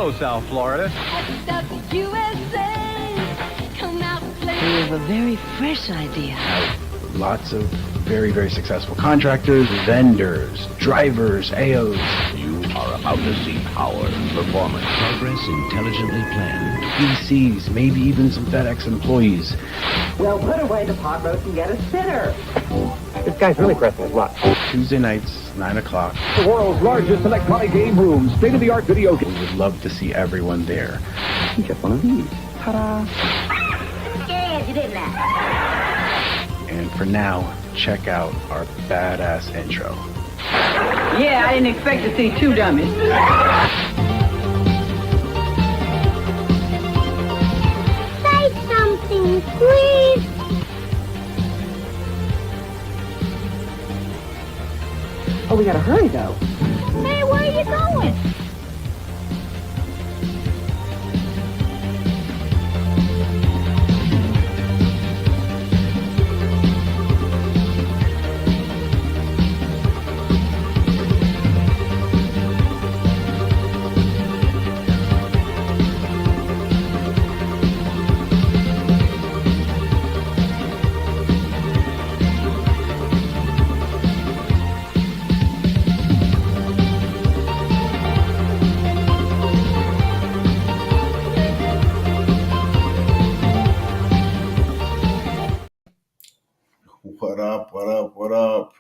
Hello, South Florida. We have a very fresh idea. Lots of very, very successful contractors, vendors, drivers, AOs. You are about to see our performance. Progress intelligently planned. PCs, maybe even some FedEx employees. Well, put away the pot roast and get a sitter. This guy's really pressing his luck. Tuesday nights, 9 o'clock. The world's largest electronic game room, state-of-the-art video game. We would love to see everyone there. Get one of these. Ta-da. Yes, you did that. And for now, check out our badass intro. Yeah, I didn't expect to see two dummies. Say something, please. Oh, we gotta hurry, though. Hey, where are you going? What up, what up, what up?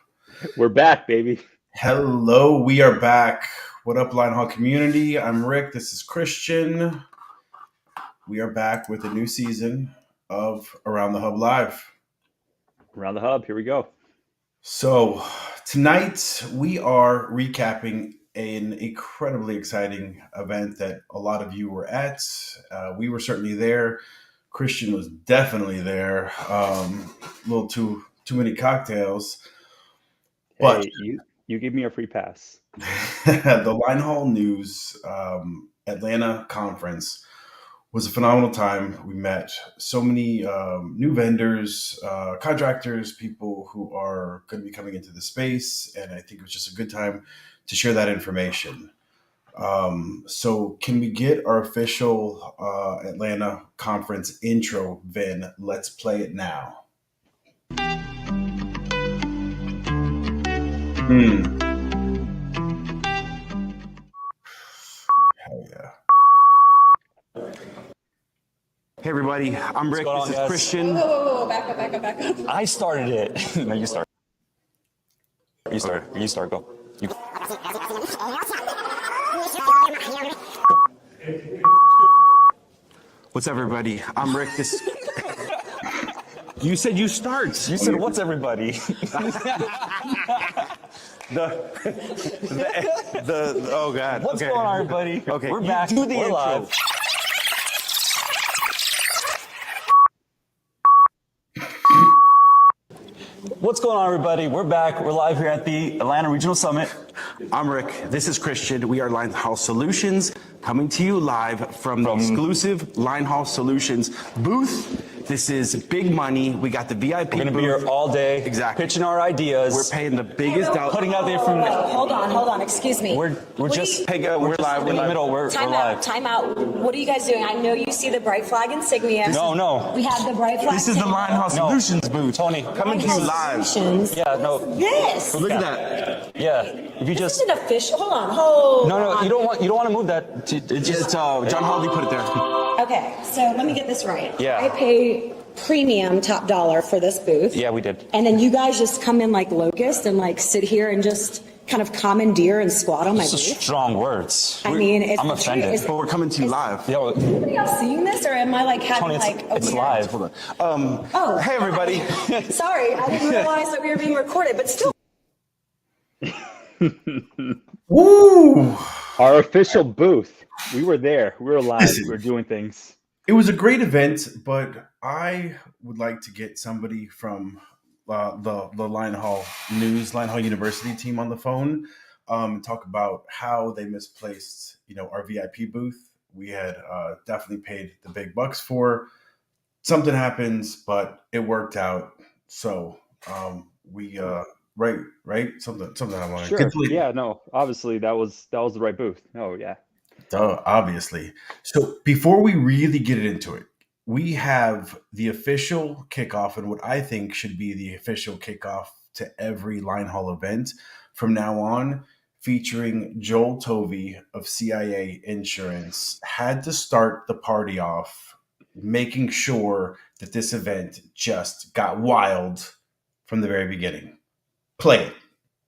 We're back, baby. Hello, we are back. What up, Linehaul community? I'm Rick. This is Christian. We are back with a new season of Around the Hub Live. Around the Hub, here we go. So tonight we are recapping an incredibly exciting event that a lot of you were at. We were certainly there. Christian was definitely there. A little too many cocktails. But hey, you give me a free pass. the Linehaul News Atlanta conference was a phenomenal time. We met so many new vendors, contractors, people who are going to be coming into the space, and I think it was just a good time to share that information. So can we get our official Atlanta conference intro, Vin? Let's play it now. Hell yeah. Hey everybody, I'm Rick, this is Christian. Whoa, back up. I started it. No, you start. You start, go. You... What's up everybody, I'm Rick, this... You said you start. You said what's everybody? Oh God. What's going on everybody? Okay, we're back, do the we're intro. live. What's going on, everybody? We're back. We're live here at the Atlanta Regional Summit. I'm Rick. This is Christian. We are Linehaul Solutions, coming to you live from the exclusive Linehaul Solutions booth. This is big money. We got the VIP We're going to booth. be here all day, Exactly. pitching our ideas. We're paying the biggest dollar. Putting out the information. Hold on, excuse me. We're just Hey, we're live. in the middle. We're live. Time out. What are you guys doing? I know you see the bright flag insignia. No. We have the bright flag. This is the Linehaul Solutions booth. Tony. Coming to you live. Solutions. Yeah, no. This. Look at that. Yeah. If you This just... is an official. Hold on. No, you don't want to move that. It's just John Hardy put it there. Okay, so let me get this right. Yeah. I pay premium top dollar for this booth. Yeah, we did. And then you guys just come in like locusts and like sit here and just kind of commandeer and squat on my Those are booth. strong words. I mean, it's I'm offended. But we're coming to you live. Yo, Anybody else seeing this, or am I like having Tony, like it's weird- live. Hold on. Oh, Hey everybody. Sorry, I didn't realize that we were being recorded, but still. Woo! Our official booth. We were there. We were live. We were doing things. It was a great event, but I would like to get somebody from the Linehaul News, Linehaul University team on the phone and talk about how they misplaced, our VIP booth. We had definitely paid the big bucks for. Something happens, but it worked out. So we right? Something I want Sure. Yeah, no. Obviously that was the right booth. Oh yeah. Duh, obviously. So before we really get into it, we have the official kickoff and what I think should be the official kickoff to every line haul event from now on, featuring Joel Tovey of CIA Insurance, had to start the party off, making sure that this event just got wild from the very beginning. Play it.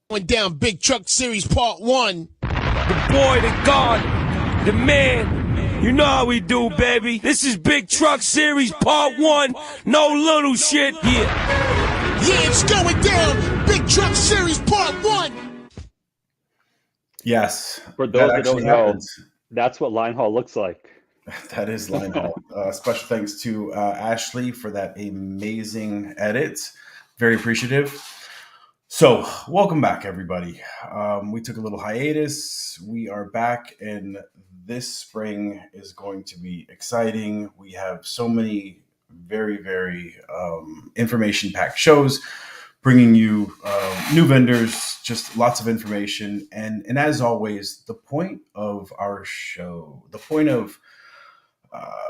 Going down Big Truck Series Part 1. The boy, the God, the man. You know how we do, baby. This is Big Truck Series Part 1. No little shit. Yeah, it's going down Big Truck Series Part 1. Yes. For those that don't know, happens. That's what line haul looks like. That is line haul. Special thanks to Ashley for that amazing edit. Very appreciative. So, welcome back, everybody. We took a little hiatus. We are back, and this spring is going to be exciting. We have so many very, very information-packed shows bringing you new vendors, just lots of information. And as always, the point of our show, the point of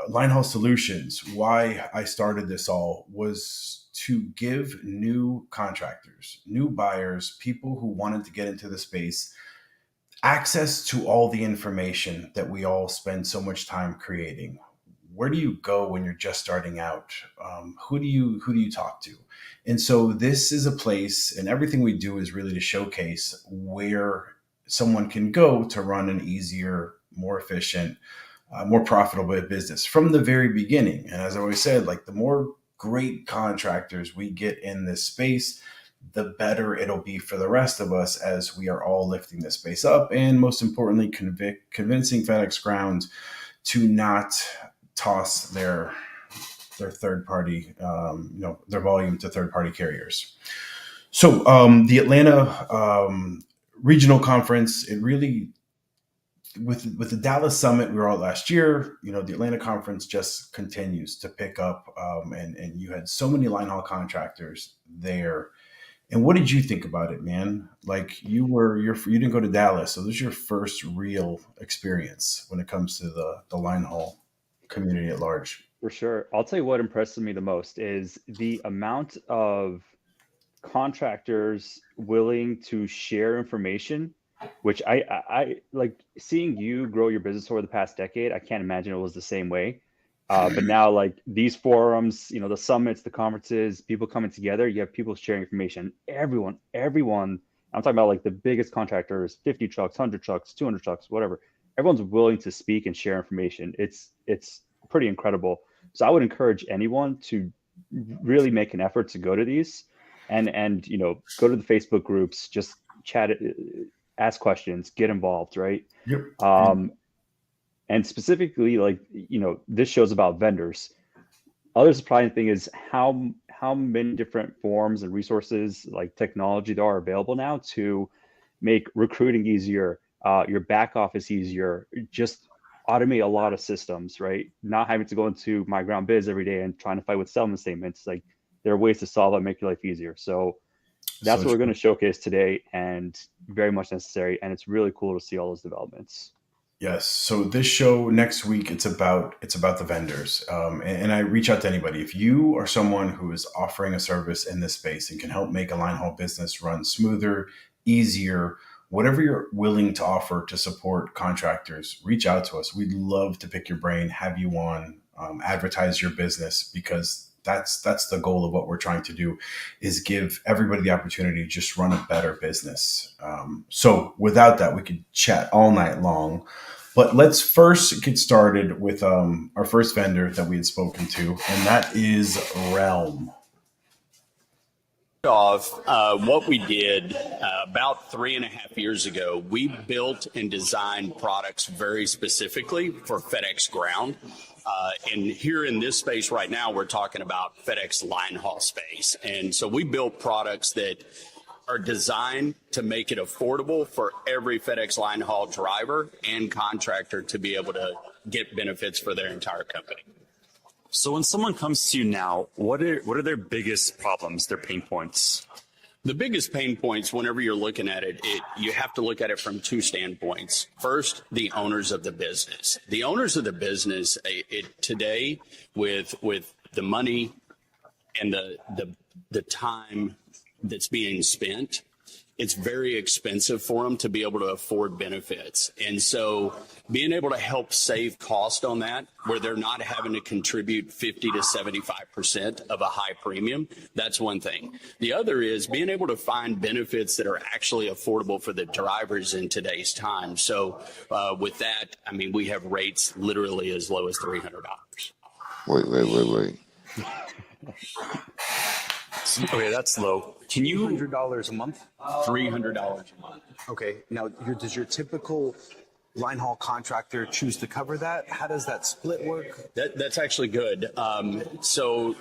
Linehaul Solutions, why I started this all, was to give new contractors, new buyers, people who wanted to get into the space, access to all the information that we all spend so much time creating. Where do you go when you're just starting out? Who do you talk to? And so this is a place, and everything we do is really to showcase where someone can go to run an easier, more efficient, more profitable business from the very beginning. And as I always said, like, the more great contractors we get in this space, the better it'll be for the rest of us as we are all lifting this space up. And most importantly, convincing FedEx Ground to not toss their third party, their volume to third party carriers. So the Atlanta regional conference, it really, with the Dallas Summit we were out last year, the Atlanta conference just continues to pick up, and you had so many line haul contractors there. And what did you think about it, man? Like, you didn't go to Dallas, so this is your first real experience when it comes to the line haul community at large. For sure. I'll tell you what impressed me the most is the amount of contractors willing to share information, which I like. Seeing you grow your business over the past decade, I can't imagine it was the same way. But now, like, these forums, the summits, the conferences, people coming together, you have people sharing information. Everyone, I'm talking about like the biggest contractors, 50 trucks, 100 trucks, 200 trucks, whatever. Everyone's willing to speak and share information. It's pretty incredible. So I would encourage anyone to really make an effort to go to these and go to the Facebook groups, just chat, ask questions, get involved, right? Yep. And specifically, like, this show's about vendors. Other surprising thing is how many different forms and resources, like technology, there are available now to make recruiting easier, your back office easier, just automate a lot of systems, right? Not having to go into My Ground Biz every day and trying to fight with settlement statements. Like, there are ways to solve that, make your life easier. So that's what we're going to showcase today, and very much necessary. And it's really cool to see all those developments. Yes. So this show next week, it's about the vendors. And I reach out to anybody. If you are someone who is offering a service in this space and can help make a line haul business run smoother, easier, whatever you're willing to offer to support contractors, reach out to us. We'd love to pick your brain, have you on, advertise your business, because that's the goal of what we're trying to do, is give everybody the opportunity to just run a better business. So without that, we could chat all night long. But let's first get started with our first vendor that we had spoken to, and that is Realm. What we did about 3.5 years ago, we built and designed products very specifically for FedEx Ground. And here in this space right now, we're talking about FedEx Linehaul space. And so we built products that are designed to make it affordable for every FedEx Linehaul driver and contractor to be able to get benefits for their entire company. So when someone comes to you now, what are their biggest problems, their pain points? The biggest pain points, whenever you're looking at it, you have to look at it from two standpoints. First, the owners of the business. The owners of the business today, with the money and the time that's being spent, it's very expensive for them to be able to afford benefits. And so being able to help save cost on that, where they're not having to contribute 50 to 75% of a high premium, that's one thing. The other is being able to find benefits that are actually affordable for the drivers in today's time. So with that, I mean, we have rates literally as low as $300. Wait. Okay, that's low. Can you $100 a month? $300 a month. Okay. Now, does your typical line haul contractor choose to cover that? How does that split work? That's actually good. So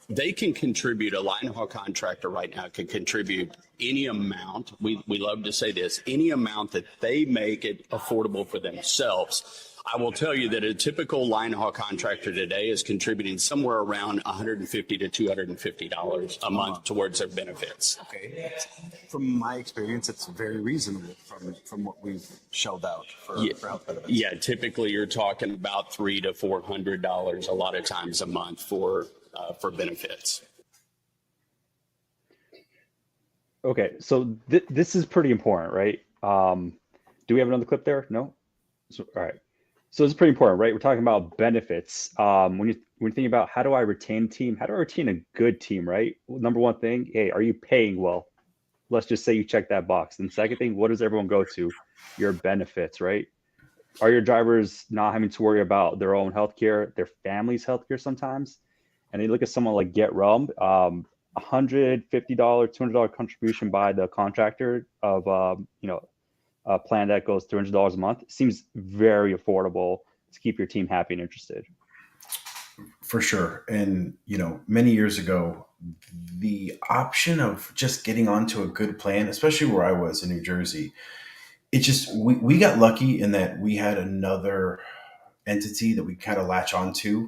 they can contribute, a line haul contractor right now can contribute any amount. We love to say this, any amount that they make it affordable for themselves. I will tell you that a typical line haul contractor today is contributing somewhere around $150 to $250 a month towards their benefits. Okay. From my experience, it's very reasonable from what we've shelled out for health benefits. Yeah, typically you're talking about $300 to $400 a lot of times a month for benefits. Okay, so this is pretty important, right? Do we have another clip there? No? So, all right. So it's pretty important, right? We're talking about benefits. When you think about how do I retain a team, how do I retain a good team, right? Well, number one thing, hey, are you paying well? Let's just say you check that box. And second thing, what does everyone go to? Your benefits, right? Are your drivers not having to worry about their own healthcare, their family's healthcare sometimes? And you look at someone like Get Realm, $150, $200 contribution by the contractor of a plan that goes $300 a month seems very affordable to keep your team happy and interested. For sure. And, many years ago, the option of just getting onto a good plan, especially where I was in New Jersey, we got lucky in that we had another entity that we kind of latch onto,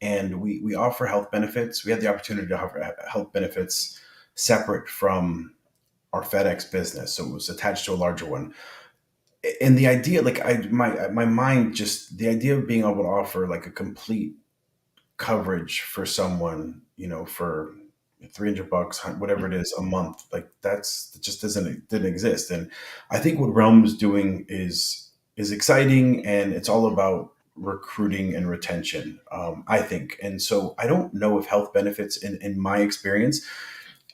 and we offer health benefits. We had the opportunity to offer health benefits separate from our FedEx business. So it was attached to a larger one. And the idea, my mind, just the idea of being able to offer like a complete coverage for someone, for $300, whatever it is a month, like that just didn't exist. And I think what Realm is doing is exciting, and it's all about recruiting and retention, I think. And so I don't know if health benefits in my experience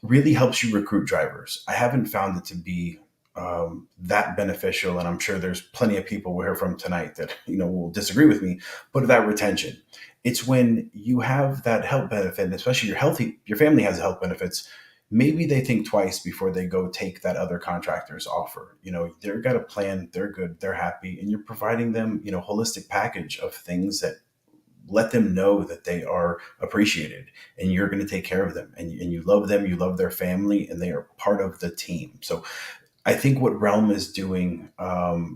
really helps you recruit drivers. I haven't found it to be that beneficial, and I'm sure there's plenty of people we'll hear from tonight that will disagree with me. But that retention, it's when you have that health benefit, and especially your family has health benefits. Maybe they think twice before they go take that other contractor's offer. They've got a plan, they're good, they're happy, and you're providing them holistic package of things that let them know that they are appreciated, and you're going to take care of them, and you love them, you love their family, and they are part of the team. So I think what Realm is doing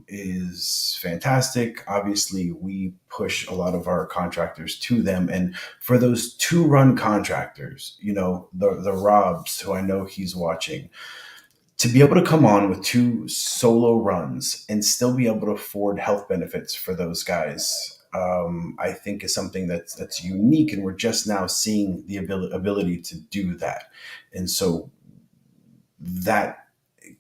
is fantastic. Obviously, we push a lot of our contractors to them. And for those 2-run contractors, the Robs, who I know he's watching, to be able to come on with 2 solo runs and still be able to afford health benefits for those guys, I think is something that's unique. And we're just now seeing the ability to do that. And so that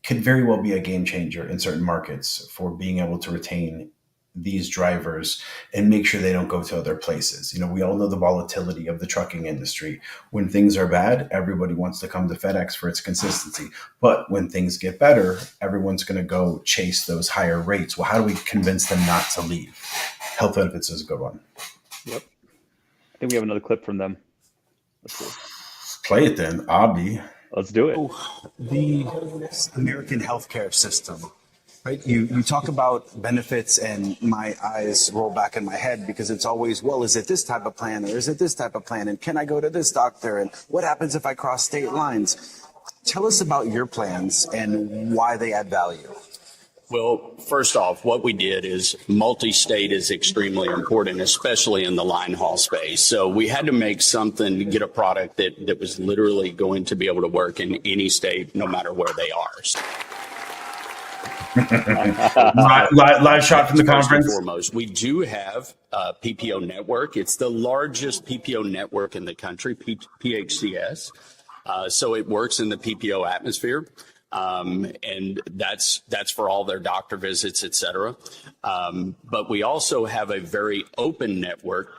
could very well be a game changer in certain markets for being able to retain these drivers and make sure they don't go to other places. We all know the volatility of the trucking industry. When things are bad, everybody wants to come to FedEx for its consistency. But when things get better, everyone's going to go chase those higher rates. Well, how do we convince them not to leave? Health benefits is a good one. Yep. I think we have another clip from them. Let's see. Play it then, Abby. Let's do it. The American healthcare system, right? You talk about benefits, and my eyes roll back in my head because it's always, well, is it this type of plan or is it this type of plan? And can I go to this doctor? And what happens if I cross state lines? Tell us about your plans and why they add value. Well, first off, what we did is multi-state is extremely important, especially in the line haul space. So we had to make something to get a product that was literally going to be able to work in any state, no matter where they are. live shot from the conference. First and foremost, we do have a PPO network. It's the largest PPO network in the country, PHCS. So it works in the PPO atmosphere. And that's for all their doctor visits, et cetera. But we also have a very open network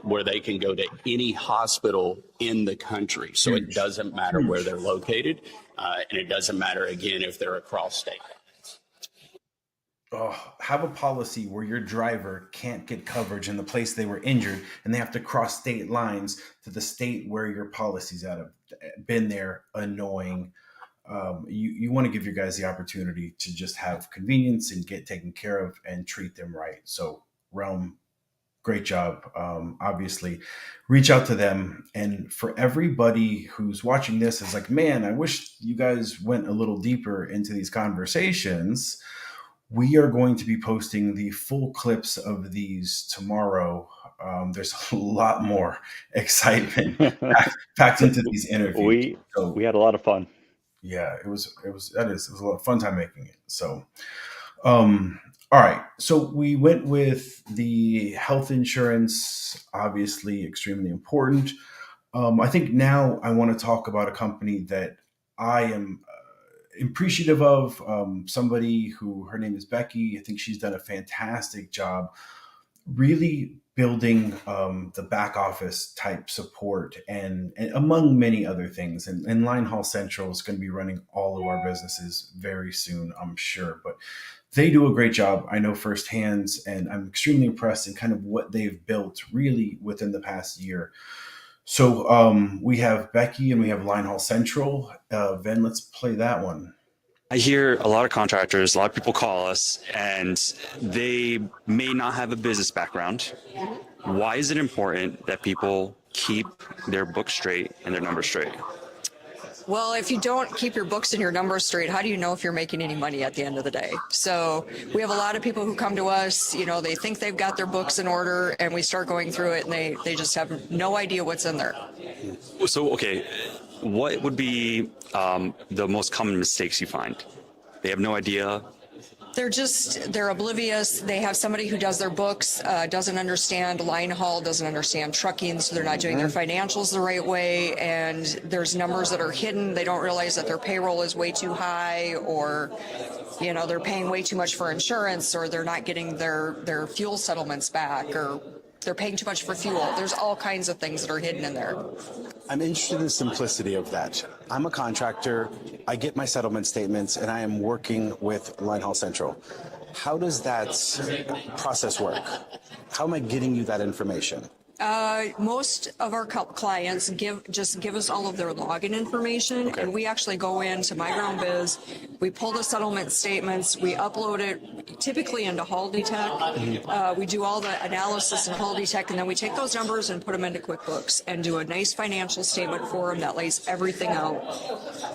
where they can go to any hospital in the country. So it doesn't matter where they're located. And it doesn't matter, again, if they're across state lines. Have a policy where your driver can't get coverage in the place they were injured and they have to cross state lines to the state where your policy's out of. Been there, annoying. You want to give your guys the opportunity to just have convenience and get taken care of and treat them right. So Realm, great job. Obviously, reach out to them. And for everybody who's watching this is like, man, I wish you guys went a little deeper into these conversations. We are going to be posting the full clips of these tomorrow. There's a lot more excitement packed into these interviews. We had a lot of fun. Yeah, it was a lot of fun time making it. So, all right. So we went with the health insurance, obviously extremely important. I think now I want to talk about a company that I am appreciative of, somebody who, her name is Becky. I think she's done a fantastic job really building the back office type support and among many other things. And Linehaul Central is going to be running all of our businesses very soon, I'm sure. But they do a great job, I know firsthand, and I'm extremely impressed in kind of what they've built really within the past year. So we have Becky and we have Linehaul Central. Ven, let's play that one. I hear a lot of contractors, a lot of people call us, and they may not have a business background. Why is it important that people keep their books straight and their numbers straight? Well, if you don't keep your books and your numbers straight, how do you know if you're making any money at the end of the day? So we have a lot of people who come to us, they think they've got their books in order, and we start going through it, and they just have no idea what's in there. So, okay, what would be the most common mistakes you find? They have no idea. They're oblivious. They have somebody who does their books, doesn't understand line haul, doesn't understand trucking, so they're not doing their financials the right way, and there's numbers that are hidden. They don't realize that their payroll is way too high, or they're paying way too much for insurance, or they're not getting their fuel settlements back, or they're paying too much for fuel. There's all kinds of things that are hidden in there. I'm interested in the simplicity of that. I'm a contractor. I get my settlement statements, and I am working with Linehaul Central. How does that process work? How am I getting you that information? Most of our clients give us all of their login information, and we actually go into MyGroundBiz. We pull the settlement statements, we upload it typically into Haul Detect. We do all the analysis in Haul Detect, and then we take those numbers and put them into QuickBooks and do a nice financial statement for them that lays everything out.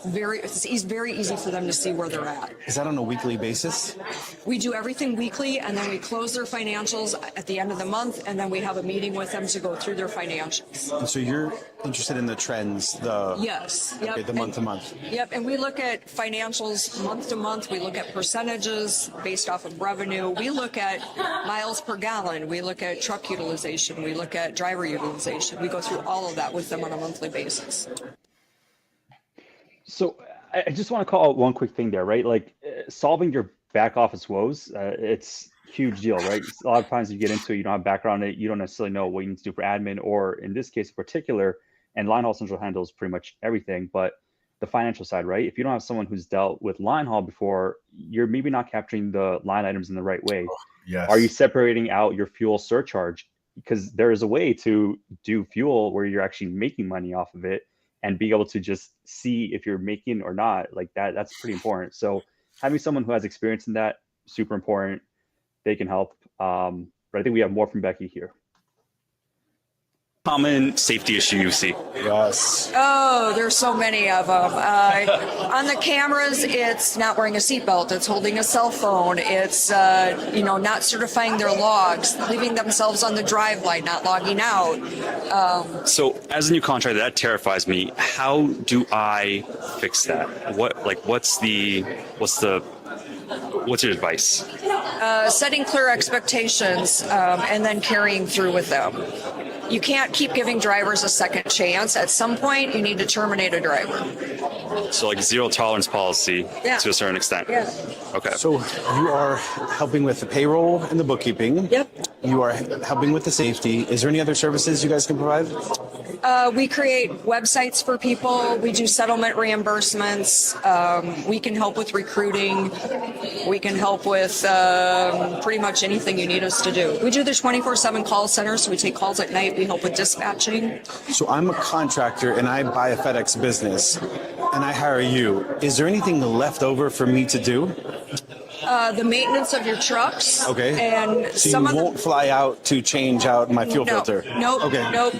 It's very easy for them to see where they're at. Is that on a weekly basis? We do everything weekly, and then we close their financials at the end of the month, and then we have a meeting with them to go through their financials. And so you're interested in the trends, yes, yep. Okay, the month to month. Yep, and we look at financials month to month. We look at percentages based off of revenue. We look at miles per gallon. We look at truck utilization. We look at driver utilization. We go through all of that with them on a monthly basis. So I just want to call out one quick thing there, right? Like solving your back office woes, it's huge deal, right? A lot of times you get into it, you don't have background in it, you don't necessarily know what you need to do for admin, or in this case in particular, and Linehaul Central handles pretty much everything, but the financial side, right? If you don't have someone who's dealt with Linehaul before, you're maybe not capturing the line items in the right way. Yes. Are you separating out your fuel surcharge? Because there is a way to do fuel where you're actually making money off of it and be able to just see if you're making or not, like that's pretty important. So having someone who has experience in that, super important. They can help. But I think we have more from Becky here. Common safety issue you see? Yes. Oh, there's so many of them. On the cameras, it's not wearing a seatbelt. It's holding a cell phone. It's, not certifying their logs, leaving themselves on the drive line, not logging out. So as a new contractor, that terrifies me. How do I fix that? What's your advice? Setting clear expectations and then carrying through with them. You can't keep giving drivers a second chance. At some point, you need to terminate a driver. So like zero tolerance policy to a certain extent. Yeah. Okay. So you are helping with the payroll and the bookkeeping. Yep. You are helping with the safety. Is there any other services you guys can provide? We create websites for people. We do settlement reimbursements. We can help with recruiting. We can help with pretty much anything you need us to do. We do the 24/7 call center, so we take calls at night. We help with dispatching. So I'm a contractor and I buy a FedEx business and I hire you. Is there anything left over for me to do? The maintenance of your trucks. Okay. And so some you of won't fly out to change out my fuel filter? Nope. Okay. Nope.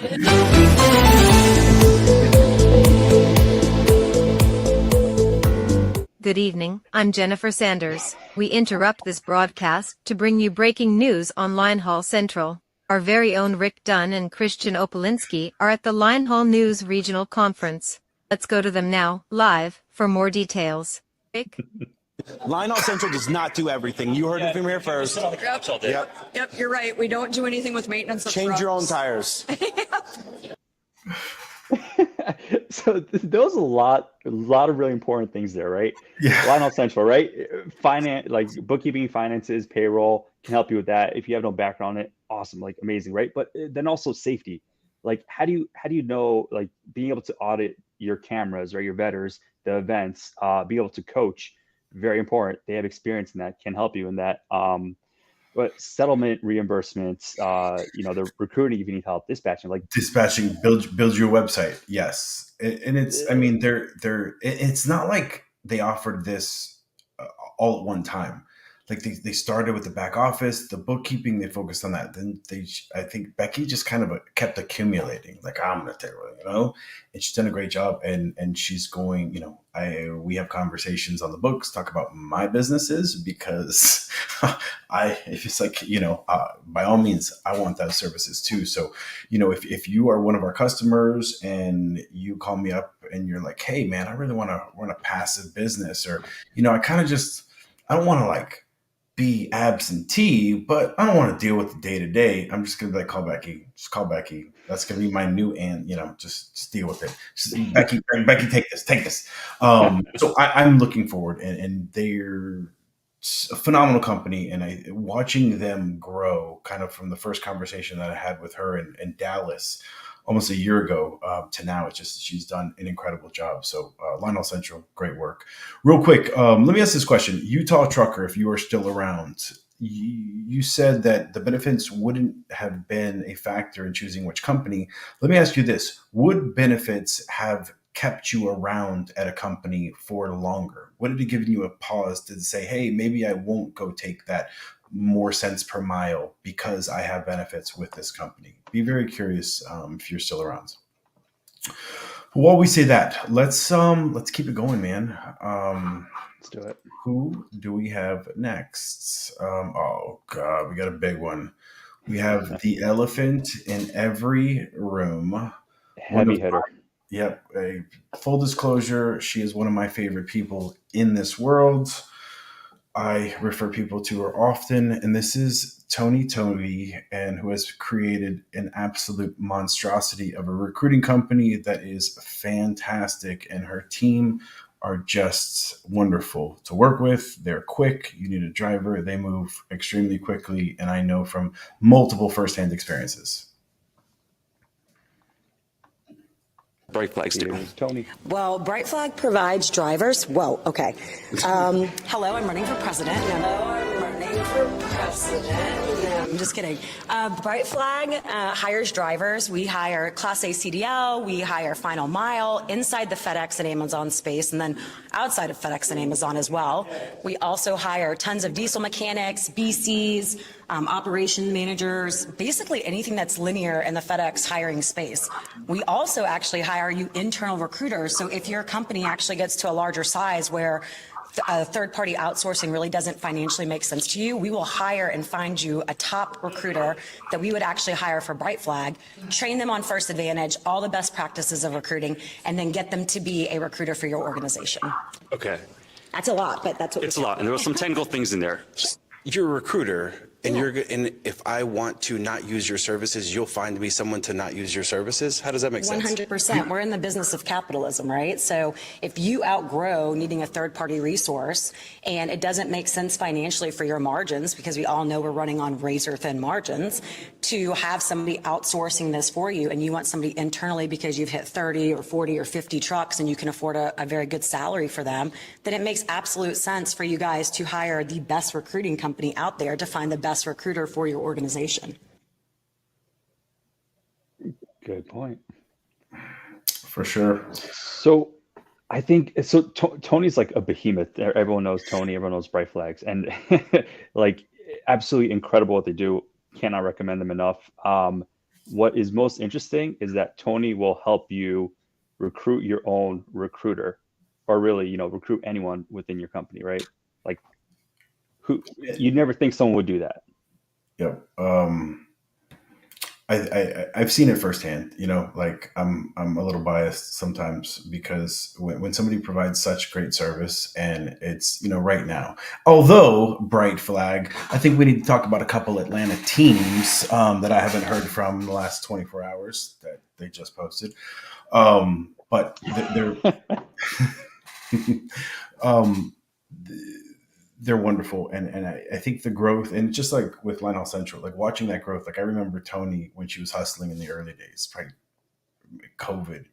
Good evening, I'm Jennifer Sanders. We interrupt this broadcast to bring you breaking news on Linehaul Central. Our very own Rick Dunn and Christian Opolinski are at the Linehaul News Regional Conference. Let's go to them now, live, for more details. Rick? Linehaul Central does not do everything. You heard it from here first. Yep, you're right. We don't do anything with maintenance of Change trucks. your own tires. So those are a lot of really important things there, right? Yeah. Linehaul Central, right? Finance, like bookkeeping, finances, payroll can help you with that. If you have no background on it, awesome, like amazing, right? But then also safety. Like how do you know, like being able to audit your cameras or your vetters, the events, be able to coach, very important. They have experience in that, can help you in that. But settlement reimbursements, the recruiting if you need help, dispatching, build your website. Yes. And it's, I mean, it's not like they offered this all at one time. Like they started with the back office, the bookkeeping, they focused on that. Then I think Becky just kind of kept accumulating, like, I'm going to take it, and she's done a great job. And she's going, we have conversations on the books, talk about my businesses because it's like, by all means, I want those services too. So, if you are one of our customers and you call me up and you're like, hey man, I really want to run a passive business, or, I don't want to be absentee, but I don't want to deal with the day to day. I'm just gonna be like, call Becky. Just call Becky. That's gonna be my new aunt. Just deal with it. Becky, take this. So I'm looking forward, and they're a phenomenal company, and watching them grow, kind of from the first conversation that I had with her in Dallas almost a year ago to now. It's just, she's done an incredible job. So Linehaul Central, great work. Real quick, let me ask this question. Utah Trucker, if you are still around, you said that the benefits wouldn't have been a factor in choosing which company. Let me ask you this. Would benefits have kept you around at a company for longer? Would it have given you a pause to say, hey, maybe I won't go take that more cents per mile because I have benefits with this company? Be very curious if you're still around. While we say that, let's keep it going, man. Let's do it. Who do we have next? Oh God, we got a big one. We have the elephant in every room. Heavy hitter. Yep. Full disclosure, she is one of my favorite people in this world. I refer people to her often, and this is Tony, and who has created an absolute monstrosity of a recruiting company that is fantastic, and her team are just wonderful to work with. They're quick. You need a driver. They move extremely quickly, and I know from multiple firsthand experiences. Bright Flags do. Tony. Well, Bright Flag provides drivers. Whoa, okay. Hello, I'm running for president. Hello, I'm running for president. I'm just kidding. Bright Flag hires drivers. We hire Class A CDL. We hire Final Mile inside the FedEx and Amazon space, and then outside of FedEx and Amazon as well. We also hire tons of diesel mechanics, BCs, operation managers, basically anything that's linear in the FedEx hiring space. We also actually hire you internal recruiters. So if your company actually gets to a larger size where third-party outsourcing really doesn't financially make sense to you, we will hire and find you a top recruiter that we would actually hire for Bright Flag, train them on First Advantage, all the best practices of recruiting, and then get them to be a recruiter for your organization. Okay. That's a lot, but that's what it's a lot. And there were some technical things in there. You're a recruiter, and and if I want to not use your services, you'll find me someone to not use your services. How does that make sense? 100%. We're in the business of capitalism, right? So if you outgrow needing a third-party resource and it doesn't make sense financially for your margins, because we all know we're running on razor-thin margins, to have somebody outsourcing this for you, and you want somebody internally because you've hit 30 or 40 or 50 trucks and you can afford a very good salary for them, then it makes absolute sense for you guys to hire the best recruiting company out there to find the best recruiter for your organization. Good point. For sure. So I think so. Tony's like a behemoth. Everyone knows Tony. Everyone knows Bright Flags, and like absolutely incredible what they do. Cannot recommend them enough. What is most interesting is that Tony will help you recruit your own recruiter, or really, recruit anyone within your company, right? Like, who you'd never think someone would do that. Yep. I've seen it firsthand, like I'm a little biased sometimes because when somebody provides such great service and it's, right now, although Bright Flag, I think we need to talk about a couple Atlanta teams that I haven't heard from in the last 24 hours that they just posted. But they're, they're wonderful. And I think the growth, and just like with Linehaul Central, like watching that growth, like I remember Tony when she was hustling in the early days, probably COVID,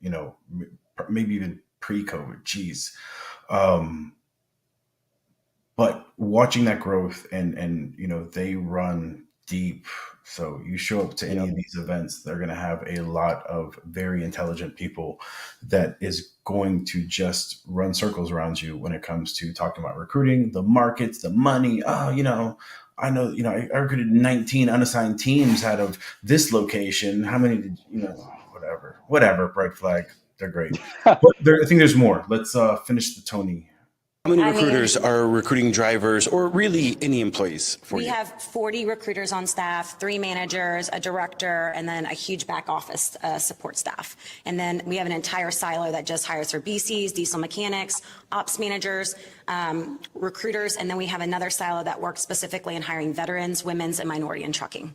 maybe even pre-COVID, geez. But watching that growth and they run deep. So you show up to any of these events, they're going to have a lot of very intelligent people that is going to just run circles around you when it comes to talking about recruiting, the markets, the money. I know, I recruited 19 unassigned teams out of this location. How many did, whatever, Bright Flag. They're great. But I think there's more. Let's finish the Tony. How many recruiters are recruiting drivers or really any employees for you? We have 40 recruiters on staff, 3 managers, a director, and then a huge back office support staff. And then we have an entire silo that just hires for BCs, diesel mechanics, ops managers, recruiters, and then we have another silo that works specifically in hiring veterans, women's, and minority in trucking.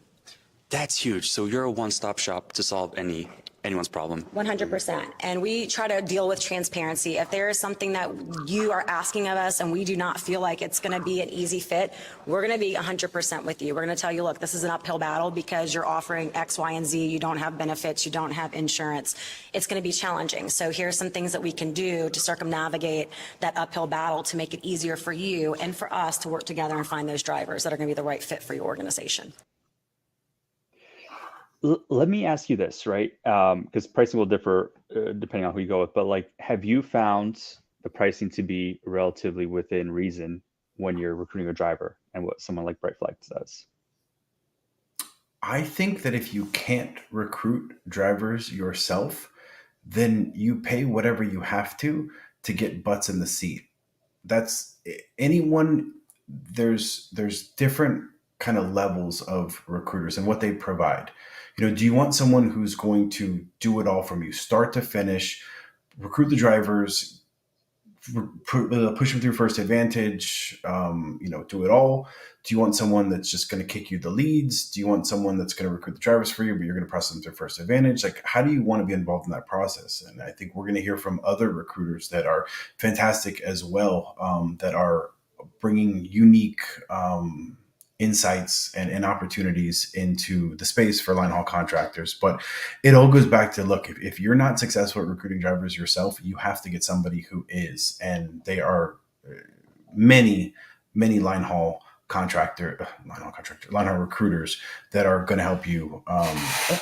That's huge. So you're a one-stop shop to solve anyone's problem. 100%. And we try to deal with transparency. If there is something that you are asking of us and we do not feel like it's going to be an easy fit, we're going to be 100% with you. We're going to tell you, look, this is an uphill battle because you're offering X, Y, and Z. You don't have benefits. You don't have insurance. It's going to be challenging. So here's some things that we can do to circumnavigate that uphill battle to make it easier for you and for us to work together and find those drivers that are going to be the right fit for your organization. Let me ask you this, right? Because pricing will differ depending on who you go with, but like, have you found the pricing to be relatively within reason when you're recruiting a driver and what someone like Bright Flag does? I think that if you can't recruit drivers yourself, then you pay whatever you have to get butts in the seat. That's anyone. There's different kind of levels of recruiters and what they provide. Do you want someone who's going to do it all from you, start to finish, recruit the drivers, push them through First Advantage, do it all? Do you want someone that's just going to kick you the leads? Do you want someone that's going to recruit the drivers for you, but you're going to process them through First Advantage? Like, how do you want to be involved in that process? And I think we're going to hear from other recruiters that are fantastic as well, that are bringing unique insights and opportunities into the space for line haul contractors. But it all goes back to, look, if you're not successful at recruiting drivers yourself, you have to get somebody who is. And they are many line haul Linehaul recruiters that are going to help you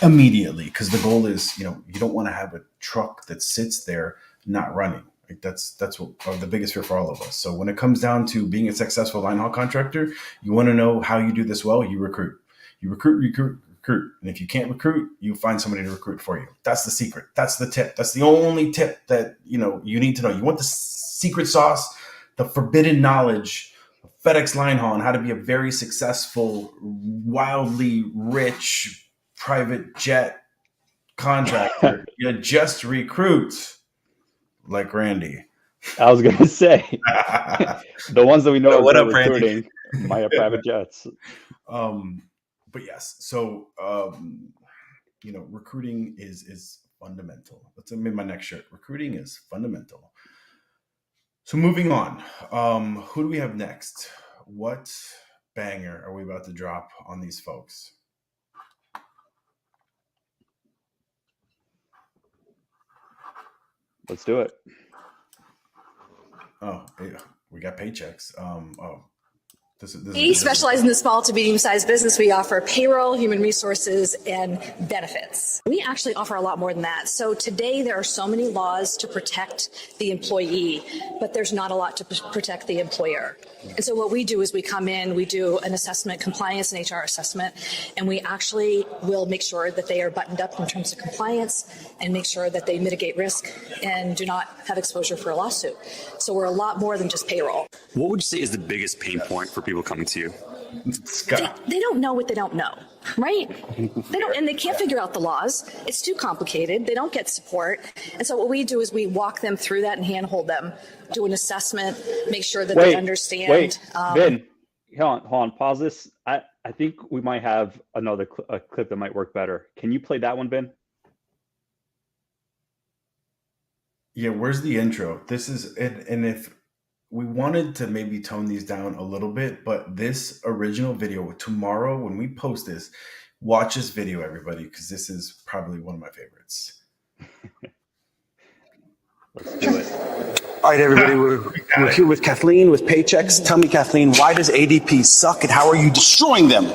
immediately. Because the goal is, you don't want to have a truck that sits there not running. Like that's what the biggest fear for all of us. So when it comes down to being a successful linehaul contractor, you want to know how you do this well. You recruit. You recruit. And if you can't recruit, you find somebody to recruit for you. That's the secret. That's the tip. That's the only tip that you need to know. You want the secret sauce, the forbidden knowledge of FedEx Linehaul and how to be a very successful, wildly rich private jet contractor. You just recruit. Like Randy. I was going to say, the ones that we know what are up, recruiting might have private jets. But yes, so, recruiting is fundamental. That's going to be my next shirt. Recruiting is fundamental. So moving on, who do we have next? What banger are we about to drop on these folks? Let's do it. Oh, yeah, we got paychecks. We specialize in the small to medium-sized business. We offer payroll, human resources, and benefits. We actually offer a lot more than that. So today there are so many laws to protect the employee, but there's not a lot to protect the employer. And so what we do is we come in, we do an assessment, compliance and HR assessment, and we actually will make sure that they are buttoned up in terms of compliance and make sure that they mitigate risk and do not have exposure for a lawsuit. So we're a lot more than just payroll. What would you say is the biggest pain point for people coming to you? They don't know what they don't know, right? They don't, and they can't figure out the laws. It's too complicated. They don't get support. And so what we do is we walk them through that and handhold them, do an assessment, make sure that they understand. Ben, hold on, pause this. I think we might have another clip that might work better. Can you play that one, Ben? Yeah, where's the intro? This is, and if we wanted to maybe tone these down a little bit, but this original video, tomorrow when we post this, watch this video, everybody, because this is probably one of my favorites. Let's do it. All right, everybody, we're here with Kathleen with Paychecks. Tell me, Kathleen, why does ADP suck and how are you destroying them?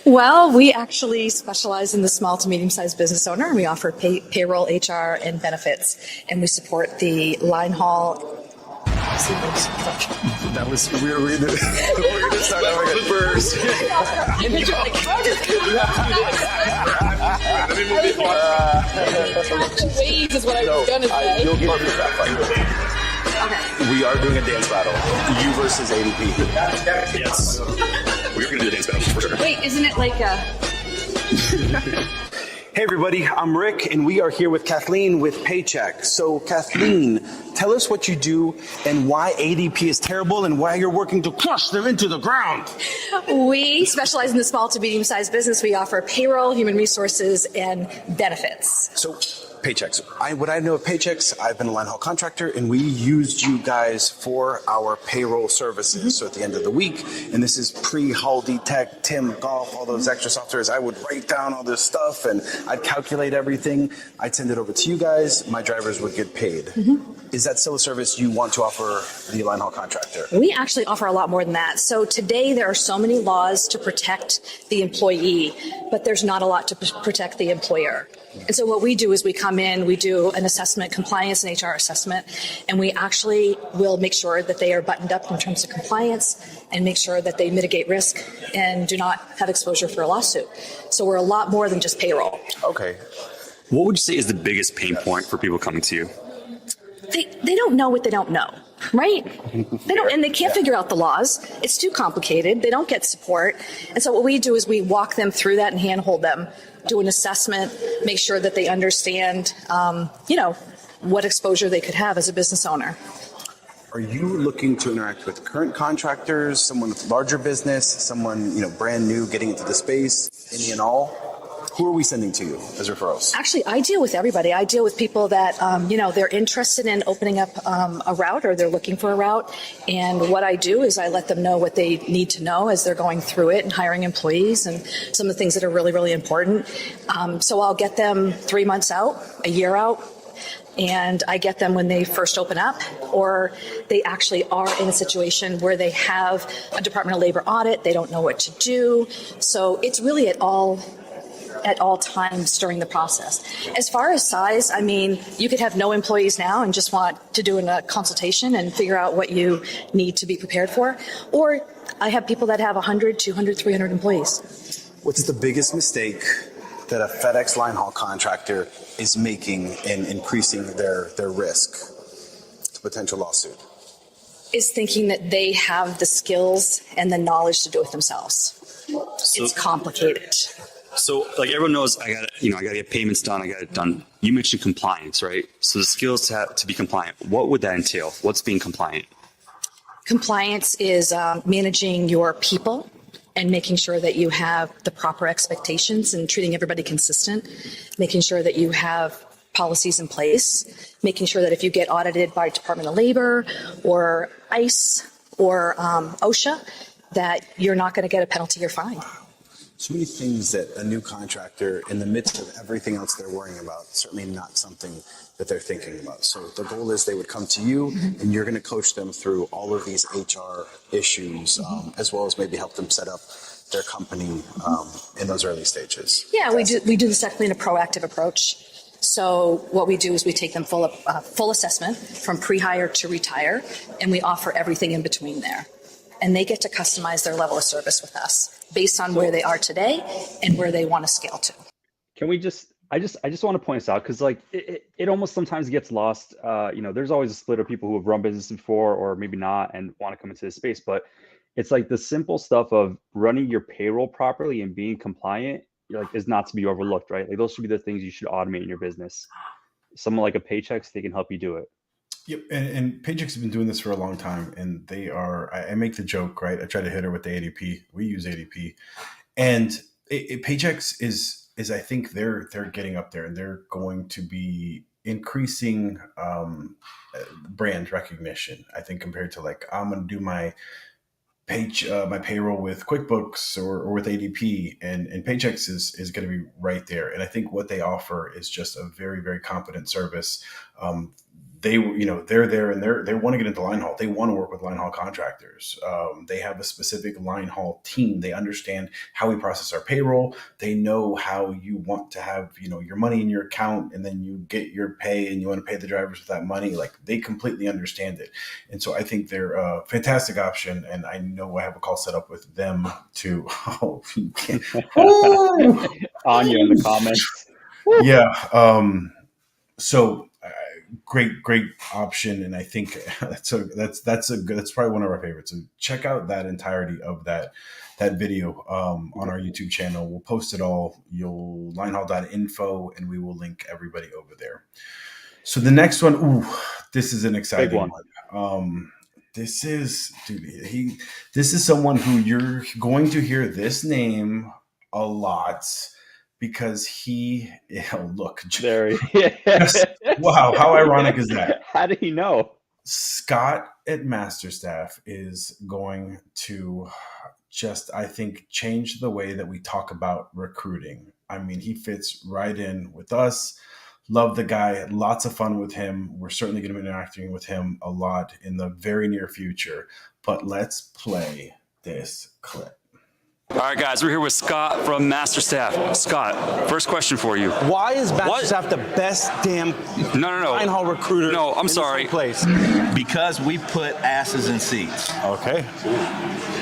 Well, we actually specialize in the small to medium-sized business owner, and we offer payroll, HR, and benefits, and we support the Linehaul. That was we're gonna start over first. Waves is what I was gonna say. You'll get okay. We are doing a dance battle. You versus ADP. Yes. We're going to do a dance battle for sure. Wait, isn't it like a... Hey everybody, I'm Rick and we are here with Kathleen with Paycheck. So Kathleen, tell us what you do and why ADP is terrible and why you're working to crush them into the ground. We specialize in the small to medium-sized business. We offer payroll, human resources, and benefits. So Paychecks. What I know of Paychecks, I've been a Linehaul contractor, and we used you guys for our payroll services. Mm-hmm. So at the end of the week, and this is pre-Haldy Tech, Tim Golf, all those extra softwares, I would write down all this stuff, and I'd calculate everything. I'd send it over to you guys. My drivers would get paid. Mm-hmm. Is that still a service you want to offer the Linehaul contractor? We actually offer a lot more than that. So today there are so many laws to protect the employee, but there's not a lot to protect the employer. And so what we do is we come in, we do an assessment, compliance and HR assessment, and we actually will make sure that they are buttoned up in terms of compliance and make sure that they mitigate risk and do not have exposure for a lawsuit. So we're a lot more than just payroll. Okay. What would you say is the biggest pain point for people coming to you? They don't know what they don't know, right? They don't, and they can't figure out the laws. It's too complicated. They don't get support. And so what we do is we walk them through that and handhold them, do an assessment, make sure that they understand, what exposure they could have as a business owner. Are you looking to interact with current contractors, someone with larger business, someone, brand new getting into the space, any and all? Who are we sending to you as referrals? Actually, I deal with everybody. I deal with people that, they're interested in opening up a route or they're looking for a route. And what I do is I let them know what they need to know as they're going through it and hiring employees and some of the things that are really, really important. So I'll get them 3 months out, a year out. and I get them when they first open up, or they actually are in a situation where they have a Department of Labor audit, they don't know what to do. So it's really at all times during the process. As far as size, I mean, you could have no employees now and just want to do a consultation and figure out what you need to be prepared for. Or I have people that have 100, 200, 300 employees. What's the biggest mistake that a FedEx Linehaul contractor is making in increasing their risk to potential lawsuit? Is thinking that they have the skills and the knowledge to do it themselves. It's complicated. So, like everyone knows, I gotta get payments done. I got it done. You mentioned compliance, right? So the skills to be compliant. What would that entail? What's being compliant? Compliance is managing your people and making sure that you have the proper expectations and treating everybody consistent, making sure that you have policies in place, making sure that if you get audited by Department of Labor or ICE or OSHA, that you're not going to get a penalty or fine. So many things that a new contractor, in the midst of everything else they're worrying about, certainly not something that they're thinking about. So the goal is they would come to you, and you're going to coach them through all of these HR issues, as well as maybe help them set up their company in those early stages. Yeah, we do this definitely in a proactive approach. So what we do is we take them full assessment from pre-hire to retire, and we offer everything in between there. And they get to customize their level of service with us based on where they are today and where they want to scale to. Can we I just want to point this out because like it almost sometimes gets lost. There's always a split of people who have run business before or maybe not and want to come into this space, but it's like the simple stuff of running your payroll properly and being compliant is not to be overlooked, right? Like those should be the things you should automate in your business. Someone like a Paychex, they can help you do it. Yep, and Paychex has been doing this for a long time, and they are. I make the joke, right? I try to hit her with the ADP. We use ADP, and Paychex is I think they're getting up there, and they're going to be increasing brand recognition. I think compared to like I'm going to do my payroll with QuickBooks or with ADP, and Paychex is going to be right there. And I think what they offer is just a very, very competent service. They're there and they want to get into Linehaul. They want to work with Linehaul contractors. They have a specific Linehaul team. They understand how we process our payroll. They know how you want to have, your money in your account, and then you get your pay and you want to pay the drivers with that money. Like they completely understand it. And so I think they're a fantastic option. And I know I have a call set up with them too. Oh, you can't. Anya in the comments. Yeah. Great option, and I think that's probably one of our favorites. So check out that entirety of that video on our YouTube channel. We'll post it all. You'll linehaul.info, and we will link everybody over there. So the next one, this is an exciting one. This is someone who you're going to hear this name a lot. Because look, there he is. Wow, how ironic is that? How did he know? Scott at Masterstaff is going to I think, change the way that we talk about recruiting. I mean, he fits right in with us. Love the guy. Lots of fun with him. We're certainly going to be interacting with him a lot in the very near future. But let's play this clip. All right, guys, we're here with Scott from Masterstaff. Scott, first question for you. Why is Masterstaff the best damn Linehaul recruiter? No, I'm sorry. Place? Because we put asses in seats. Okay.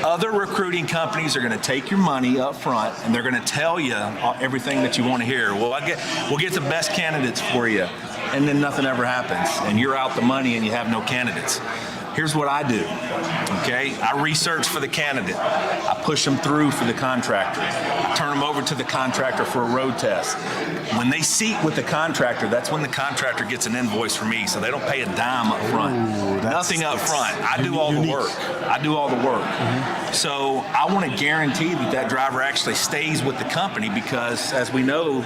Other recruiting companies are going to take your money up front, and they're going to tell you everything that you want to hear. We'll get the best candidates for you, and then nothing ever happens, and you're out the money and you have no candidates. Here's what I do, okay? I research for the candidate. I push them through for the contractor. I turn them over to the contractor for a road test. When they seat with the contractor, that's when the contractor gets an invoice from me, so they don't pay a dime up front. Nothing up front. I do all the work. Mm-hmm. So I want to guarantee that driver actually stays with the company because, as we know,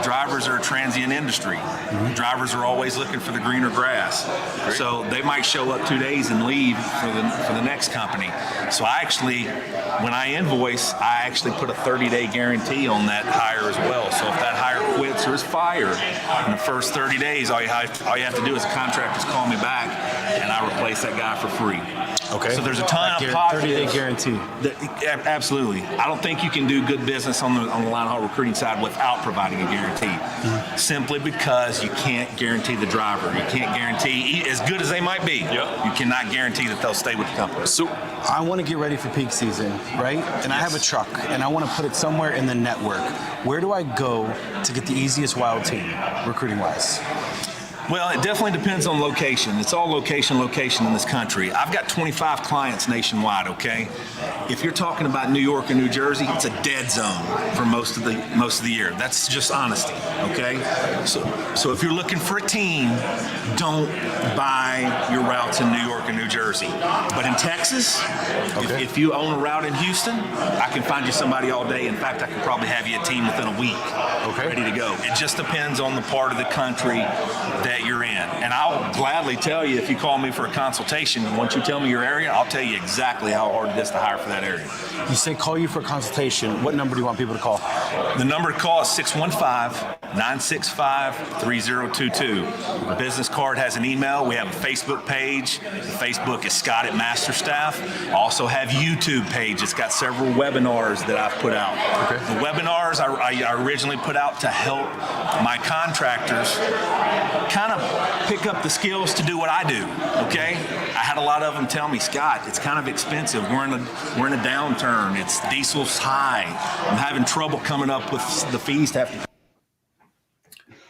drivers are a transient industry. Mm-hmm. Drivers drivers are always looking for the greener grass. So they might show up 2 days and leave for the next company. So I actually, when I invoice, I actually put a 30-day guarantee on that hire as well. So if that hire quits or is fired in the first 30 days, all you have to do as a contractor is call me back, and I replace that guy for free. Okay. So there's a ton of positives. 30-day guarantee. Absolutely. I don't think you can do good business on the line haul recruiting side without providing a guarantee. Simply because you can't guarantee the driver. You can't guarantee, as good as they might be, you cannot guarantee that they'll stay with the company. So I want to get ready for peak season, right? And I have a truck, and I want to put it somewhere in the network. Where do I go to get the easiest wild team, recruiting-wise? Well, it definitely depends on location. It's all location in this country. I've got 25 clients nationwide, okay? If you're talking about New York or New Jersey, it's a dead zone for most of the year. That's just honesty, okay? So if you're looking for a team, don't buy your routes in New York or New Jersey. But in Texas, if you own a route in Houston, I can find you somebody all day. In fact, I can probably have you a team within a week, ready to go. It just depends on the part of the country that you're in. And I'll gladly tell you, if you call me for a consultation, and once you tell me your area, I'll tell you exactly how hard it is to hire for that area. You say call you for a consultation. What number do you want people to call? The number to call is 615-965-3022. The business card has an email. We have a Facebook page. The Facebook is Scott at Masterstaff. Also have YouTube page. It's got several webinars that I've put out. The webinars I originally put out to help my contractors kind of pick up the skills to do what I do, okay? I had a lot of them tell me, Scott, it's kind of expensive. We're in a downturn. It's diesel's high. I'm having trouble coming up with the fees to have to.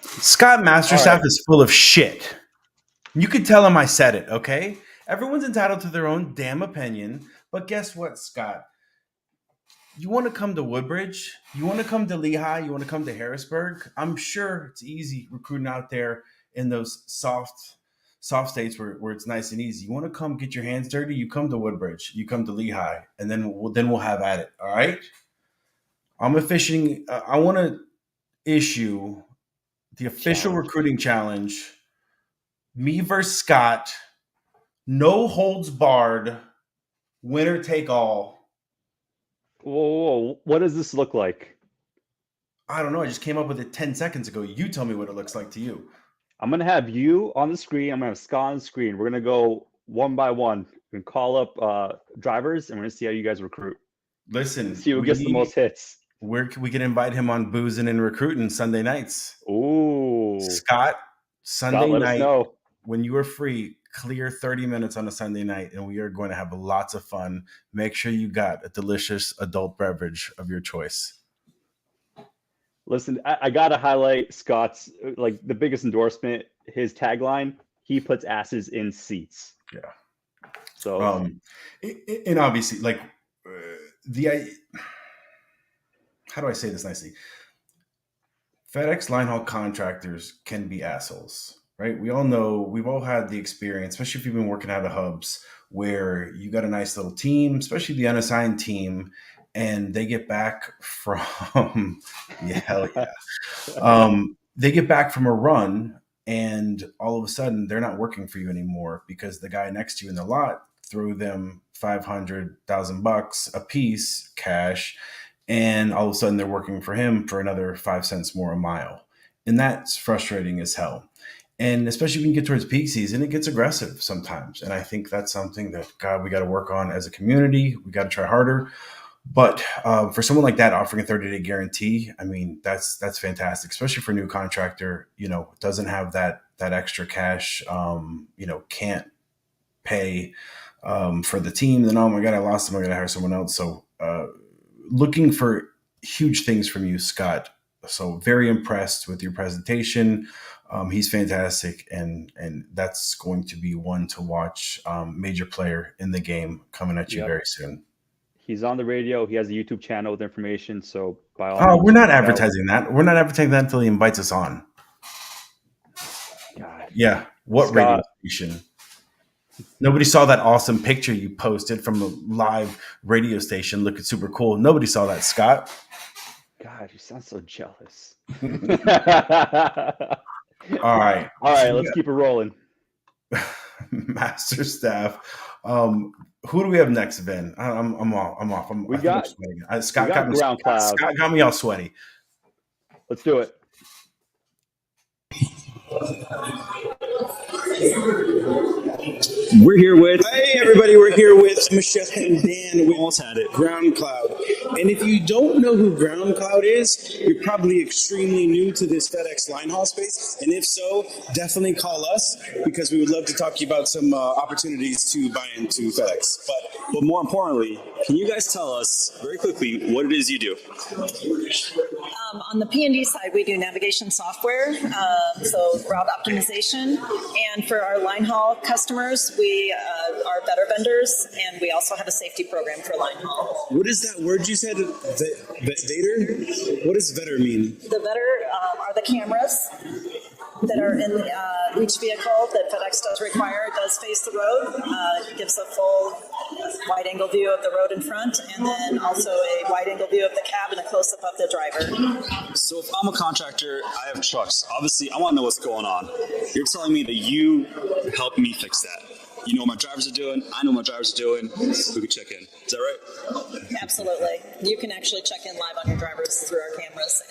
Scott Masterstaff is full of shit. You could tell him I said it, okay? Everyone's entitled to their own damn opinion, but guess what, Scott? You want to come to Woodbridge? You want to come to Lehigh? You want to come to Harrisburg? I'm sure it's easy recruiting out there in those soft states where it's nice and easy. You want to come get your hands dirty? You come to Woodbridge. You come to Lehigh, and then we'll have at it. All right. I want to issue the official recruiting challenge. Me versus Scott. No holds barred. Winner take all. Whoa, what does this look like? I don't know. I just came up with it 10 seconds ago. You tell me what it looks like to you. I'm going to have you on the screen. I'm going to have Scott on the screen. We're going to go one by one and call up drivers, and we're going to see how you guys recruit. Listen. See who gets the most hits. We can invite him on Boozing and Recruiting Sunday nights. Ooh. Scott, Sunday let night, us know. when you are free, clear 30 minutes on a Sunday night, and we are going to have lots of fun. Make sure you got a delicious adult beverage of your choice. Listen, I got to highlight Scott's, like, the biggest endorsement, his tagline, he puts asses in seats. Yeah. So, and obviously, like, how do I say this nicely? FedEx Linehaul contractors can be assholes, right? We all know, we've all had the experience, especially if you've been working out of hubs, where you got a nice little team, especially the unassigned team, and they get back from they get back from a run, and all of a sudden they're not working for you anymore because the guy next to you in the lot threw them $500,000 a piece cash, and all of a sudden they're working for him for another 5 cents more a mile, and that's frustrating as hell. And especially when you get towards peak season, it gets aggressive sometimes, and I think that's something that we got to work on as a community. We got to try harder. But for someone like that offering a 30-day guarantee, I mean, that's fantastic, especially for a new contractor, doesn't have that extra cash, can't pay for the team. Then, oh my God, I lost them. I got to hire someone else. So looking for huge things from you, Scott. So very impressed with your presentation. He's fantastic. And that's going to be one to watch, major player in the game coming at you very soon. He's on the radio. He has a YouTube channel with information. So by all means, we're not advertising that. We're not advertising that until he invites us on. God. Yeah. What radio station? Nobody saw that awesome picture you posted from a live radio station looking super cool. Nobody saw that, Scott. God, you sound so jealous. All right. All right, let's keep it rolling. Master Staff. Who do we have next, Ben? I'm off. Scott got me. Ground Cloud. Scott got me all sweaty. Let's do it. We're here with, hey everybody, we're here with Michelle and Dan. We almost had it, Ground Cloud. And if you don't know who Ground Cloud is, you're probably extremely new to this FedEx Linehaul space. And if so, definitely call us because we would love to talk to you about some opportunities to buy into FedEx. But more importantly, can you guys tell us very quickly what it is you do? On the P&D side, we do navigation software, so route optimization. And for our line haul customers, we are better vendors, and we also have a safety program for line haul. What is that word you said? Vetter? What does vetter mean? The vetter are the cameras that are in each vehicle that FedEx does require. It does face the road, gives a full wide-angle view of the road in front, and then also a wide-angle view of the cab and a close-up of the driver. So if I'm a contractor, I have trucks. Obviously, I want to know what's going on. You're telling me that you help me fix that. You know what my drivers are doing. I know what my drivers are doing. We can check in. Is that right? Absolutely. You can actually check in live on your drivers through our cameras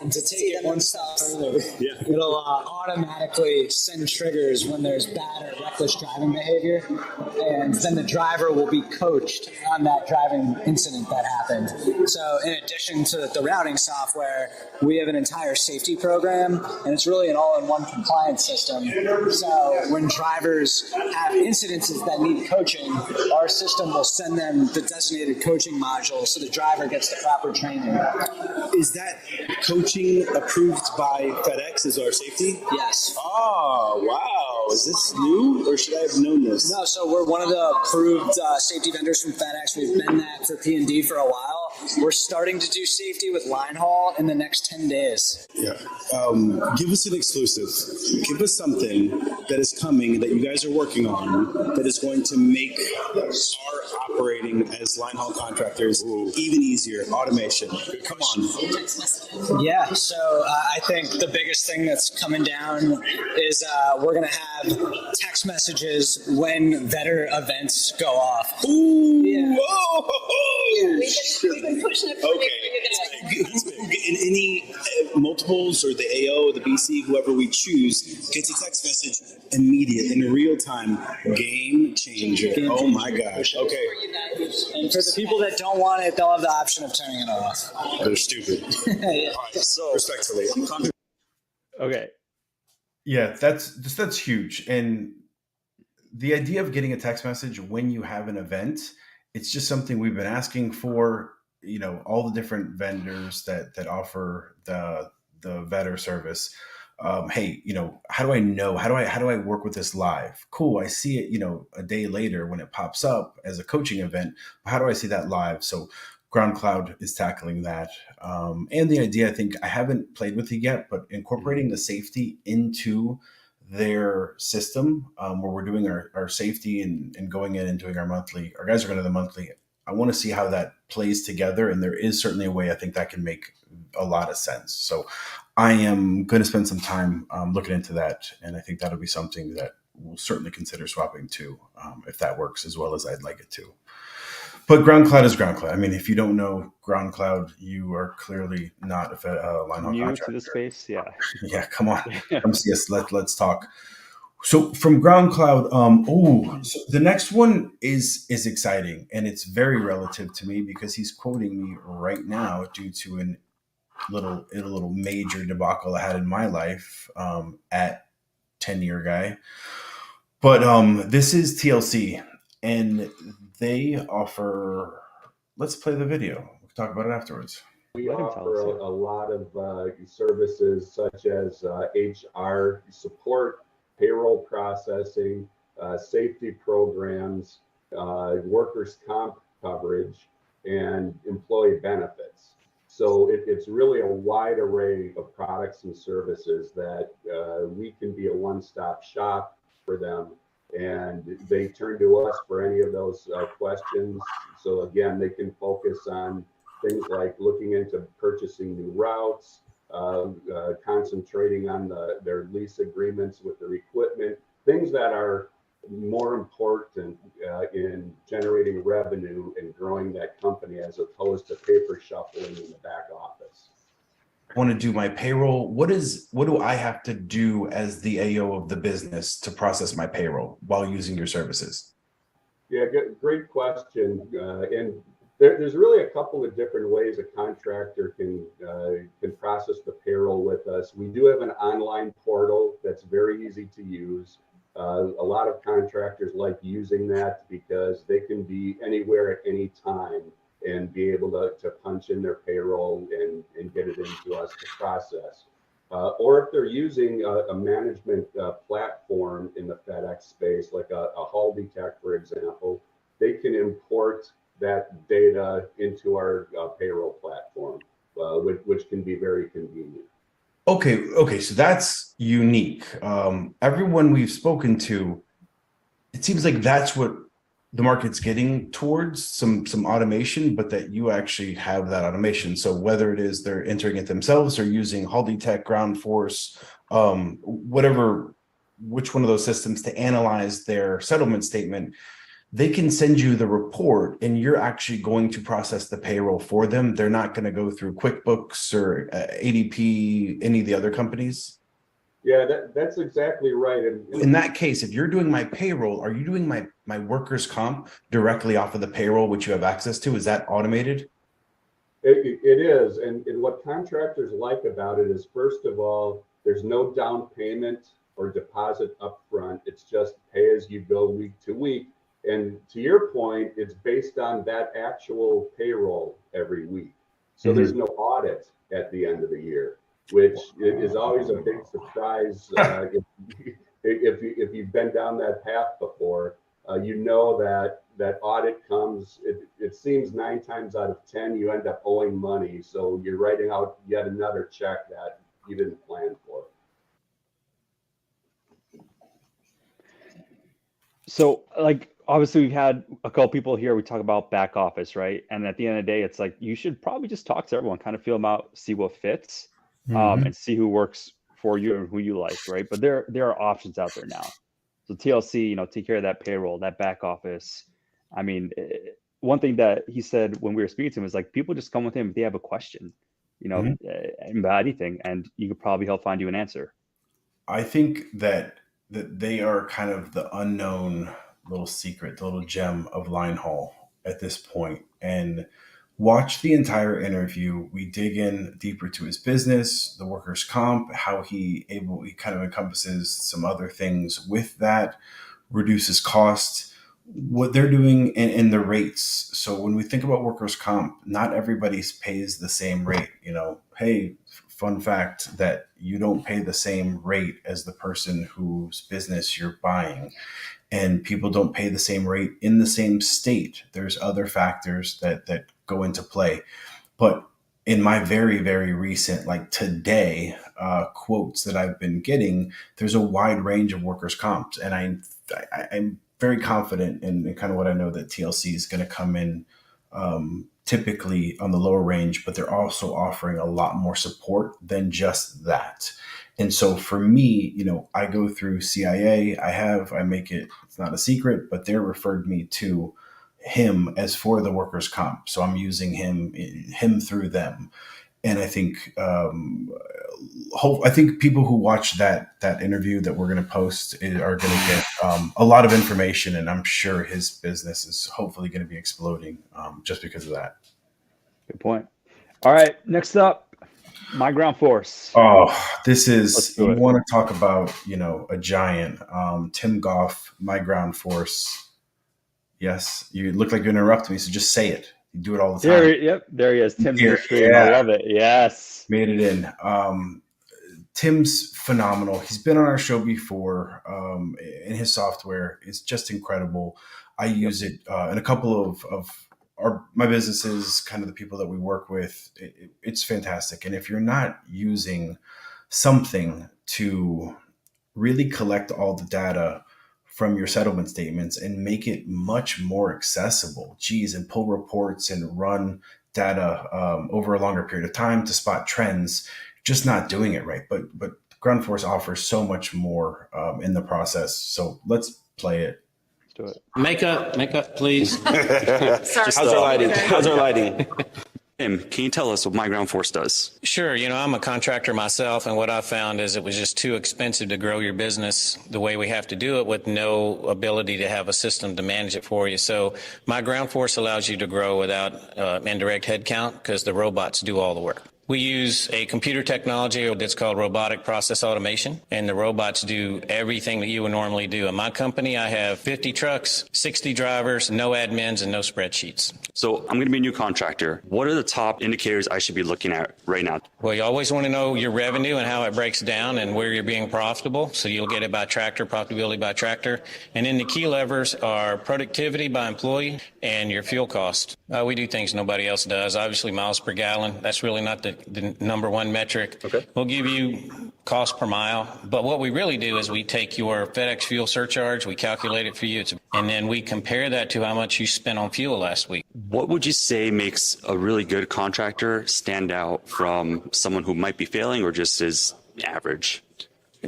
and to take see it them one step themselves. further, it'll automatically send triggers when there's bad or reckless driving behavior, and then the driver will be coached on that driving incident that happened. So in addition to the routing software, we have an entire safety program, and it's really an all-in-one compliance system. So when drivers have incidences that need coaching, our system will send them the designated coaching module so the driver gets the proper training. Is that coaching approved by FedEx as our safety? Yes. Oh, wow. Is this new, or should I have known this? No, so we're one of the approved safety vendors from FedEx. We've been that for P&D for a while. We're starting to do safety with Linehaul in the next 10 days. Yeah. Give us an exclusive. Give us something that is coming that you guys are working on that is going to make our operating as Linehaul contractors even easier. Automation. Come on. Yeah, so I think the biggest thing that's coming down is we're going to have text messages when vetter events go off. Ooh, yeah. Whoa! We've been pushing it for you guys. In any multiples or the AO or the BC, whoever we choose, gets a text message immediate, in real time. Game changer. Oh my gosh. Okay. And for the people that don't want it, they'll have the option of turning it off. They're stupid. Yeah. All right, so respectfully. Okay. Yeah, that's huge. And the idea of getting a text message when you have an event, it's just something we've been asking for. You know, all the different vendors that offer the vetter service. Hey, you know, how do I know? How do I work with this live? Cool. I see it, you know, a day later when it pops up as a coaching event. How do I see that live? So Ground Cloud is tackling that. And the idea, I think I haven't played with it yet, but incorporating the safety into their system where we're doing our safety and going in and doing our guys are going to the monthly. I want to see how that plays together. And there is certainly a way I think that can make a lot of sense. So I am going to spend some time looking into that. And I think that'll be something that we'll certainly consider swapping to if that works as well as I'd like it to. But Ground Cloud is Ground Cloud. I mean, if you don't know Ground Cloud, you are clearly not a Linehaul new contractor. to the space. Yeah. Yeah, come on. Come see us. Let's talk. So from Ground Cloud, so the next one is exciting, and it's very relative to me because he's quoting me right now due to a little major debacle I had in my life at 10-year guy. But this is TLC, and they offer. Let's play the video. We'll talk about it afterwards. We offer a lot of services such as HR support, payroll processing, safety programs, workers' comp coverage, and employee benefits. So it's really a wide array of products and services that we can be a one-stop shop for them. And they turn to us for any of those questions. So again, they can focus on things like looking into purchasing new routes, concentrating on their lease agreements with their equipment, things that are more important in generating revenue and growing that company as opposed to paper shuffling in the back office. I want to do my payroll. What do I have to do as the AO of the business to process my payroll while using your services? Yeah, great question. And there's really a couple of different ways a contractor can process the payroll with us. We do have an online portal that's very easy to use. A lot of contractors like using that because they can be anywhere at any time and be able to punch in their payroll and get it into us to process. Or if they're using a management platform in the FedEx space, like a Halditech, for example, they can import that data into our payroll platform, which can be very convenient. Okay, so that's unique. Everyone we've spoken to, it seems like that's what the market's getting towards, some automation, but that you actually have that automation. So whether it is they're entering it themselves or using Halditech, Ground Force, which one of those systems to analyze their settlement statement, they can send you the report and you're actually going to process the payroll for them. They're not going to go through QuickBooks or ADP, any of the other companies. Yeah, that's exactly right. And in that case, if you're doing my payroll, are you doing my workers' comp directly off of the payroll, which you have access to? Is that automated? It is. And what contractors like about it is, first of all, there's no down payment or deposit upfront. It's just pay as you go week to week. And to your point, it's based on that actual payroll every week. So there's no audit at the end of the year, which is always a big surprise. If you've been down that path before, you know that audit comes, it seems 9 times out of 10, you end up owing money. So you're writing out yet another check that you didn't plan for. So, like, obviously we've had a couple people here, we talk about back office, right? And at the end of the day, it's like, you should probably just talk to everyone, kind of feel them out, see what fits, and see who works for you and who you like, right? But there are options out there now. So TLC, take care of that payroll, that back office. I mean, one thing that he said when we were speaking to him is like, people just come with him if they have a question, about anything, and you could probably help find you an answer. I think that they are kind of the unknown little secret, the little gem of Linehaul at this point. And watch the entire interview. We dig in deeper to his business, the workers' comp, how he kind of encompasses some other things with that, reduces costs, what they're doing in the rates. So when we think about workers' comp, not everybody pays the same rate. Hey, fun fact that you don't pay the same rate as the person whose business you're buying. And people don't pay the same rate in the same state. There's other factors that go into play. But in my very, very recent, like today, quotes that I've been getting, there's a wide range of workers' comps. And I'm very confident in kind of what I know that TLC is going to come in typically on the lower range, but they're also offering a lot more support than just that. And so for me, I go through CIA. I make it, it's not a secret, but they referred me to him as for the workers' comp. So I'm using him through them. And I think, I think people who watch that interview that we're going to post are going to get a lot of information, and I'm sure his business is hopefully going to be exploding just because of that. Good point. All right, next up, My Ground Force. Oh, this is, you want to talk about, a giant. Tim Goff, My Ground Force. Yes, you look like you're interrupting me, so just say it. You do it all the time. There he is. Tim's in the stream. Yeah. I love it. Yes. Made it in. Tim's phenomenal. He's been on our show before, and his software is just incredible. I use it in a couple of my businesses, kind of the people that we work with. It's fantastic. And if you're not using something to really collect all the data from your settlement statements and make it much more accessible, and pull reports and run data over a longer period of time to spot trends, just not doing it right. But Ground Force offers so much more in the process. So let's play it. Let's do it. Makeup, please. How's our lighting? How's our lighting? Tim, can you tell us what My Ground Force does? Sure. I'm a contractor myself, and what I found is it was just too expensive to grow your business the way we have to do it with no ability to have a system to manage it for you. So My Ground Force allows you to grow without indirect headcount because the robots do all the work. We use a computer technology that's called robotic process automation, and the robots do everything that you would normally do. In my company, I have 50 trucks, 60 drivers, no admins, and no spreadsheets. So I'm going to be a new contractor. What are the top indicators I should be looking at right now? Well, you always want to know your revenue and how it breaks down and where you're being profitable. So you'll get it by tractor, profitability by tractor. And then the key levers are productivity by employee and your fuel cost. We do things nobody else does. Obviously, miles per gallon, that's really not the number one metric. Okay. We'll give you cost per mile. But what we really do is we take your FedEx fuel surcharge, we calculate it for you, and then we compare that to how much you spent on fuel last week. What would you say makes a really good contractor stand out from someone who might be failing or just is average?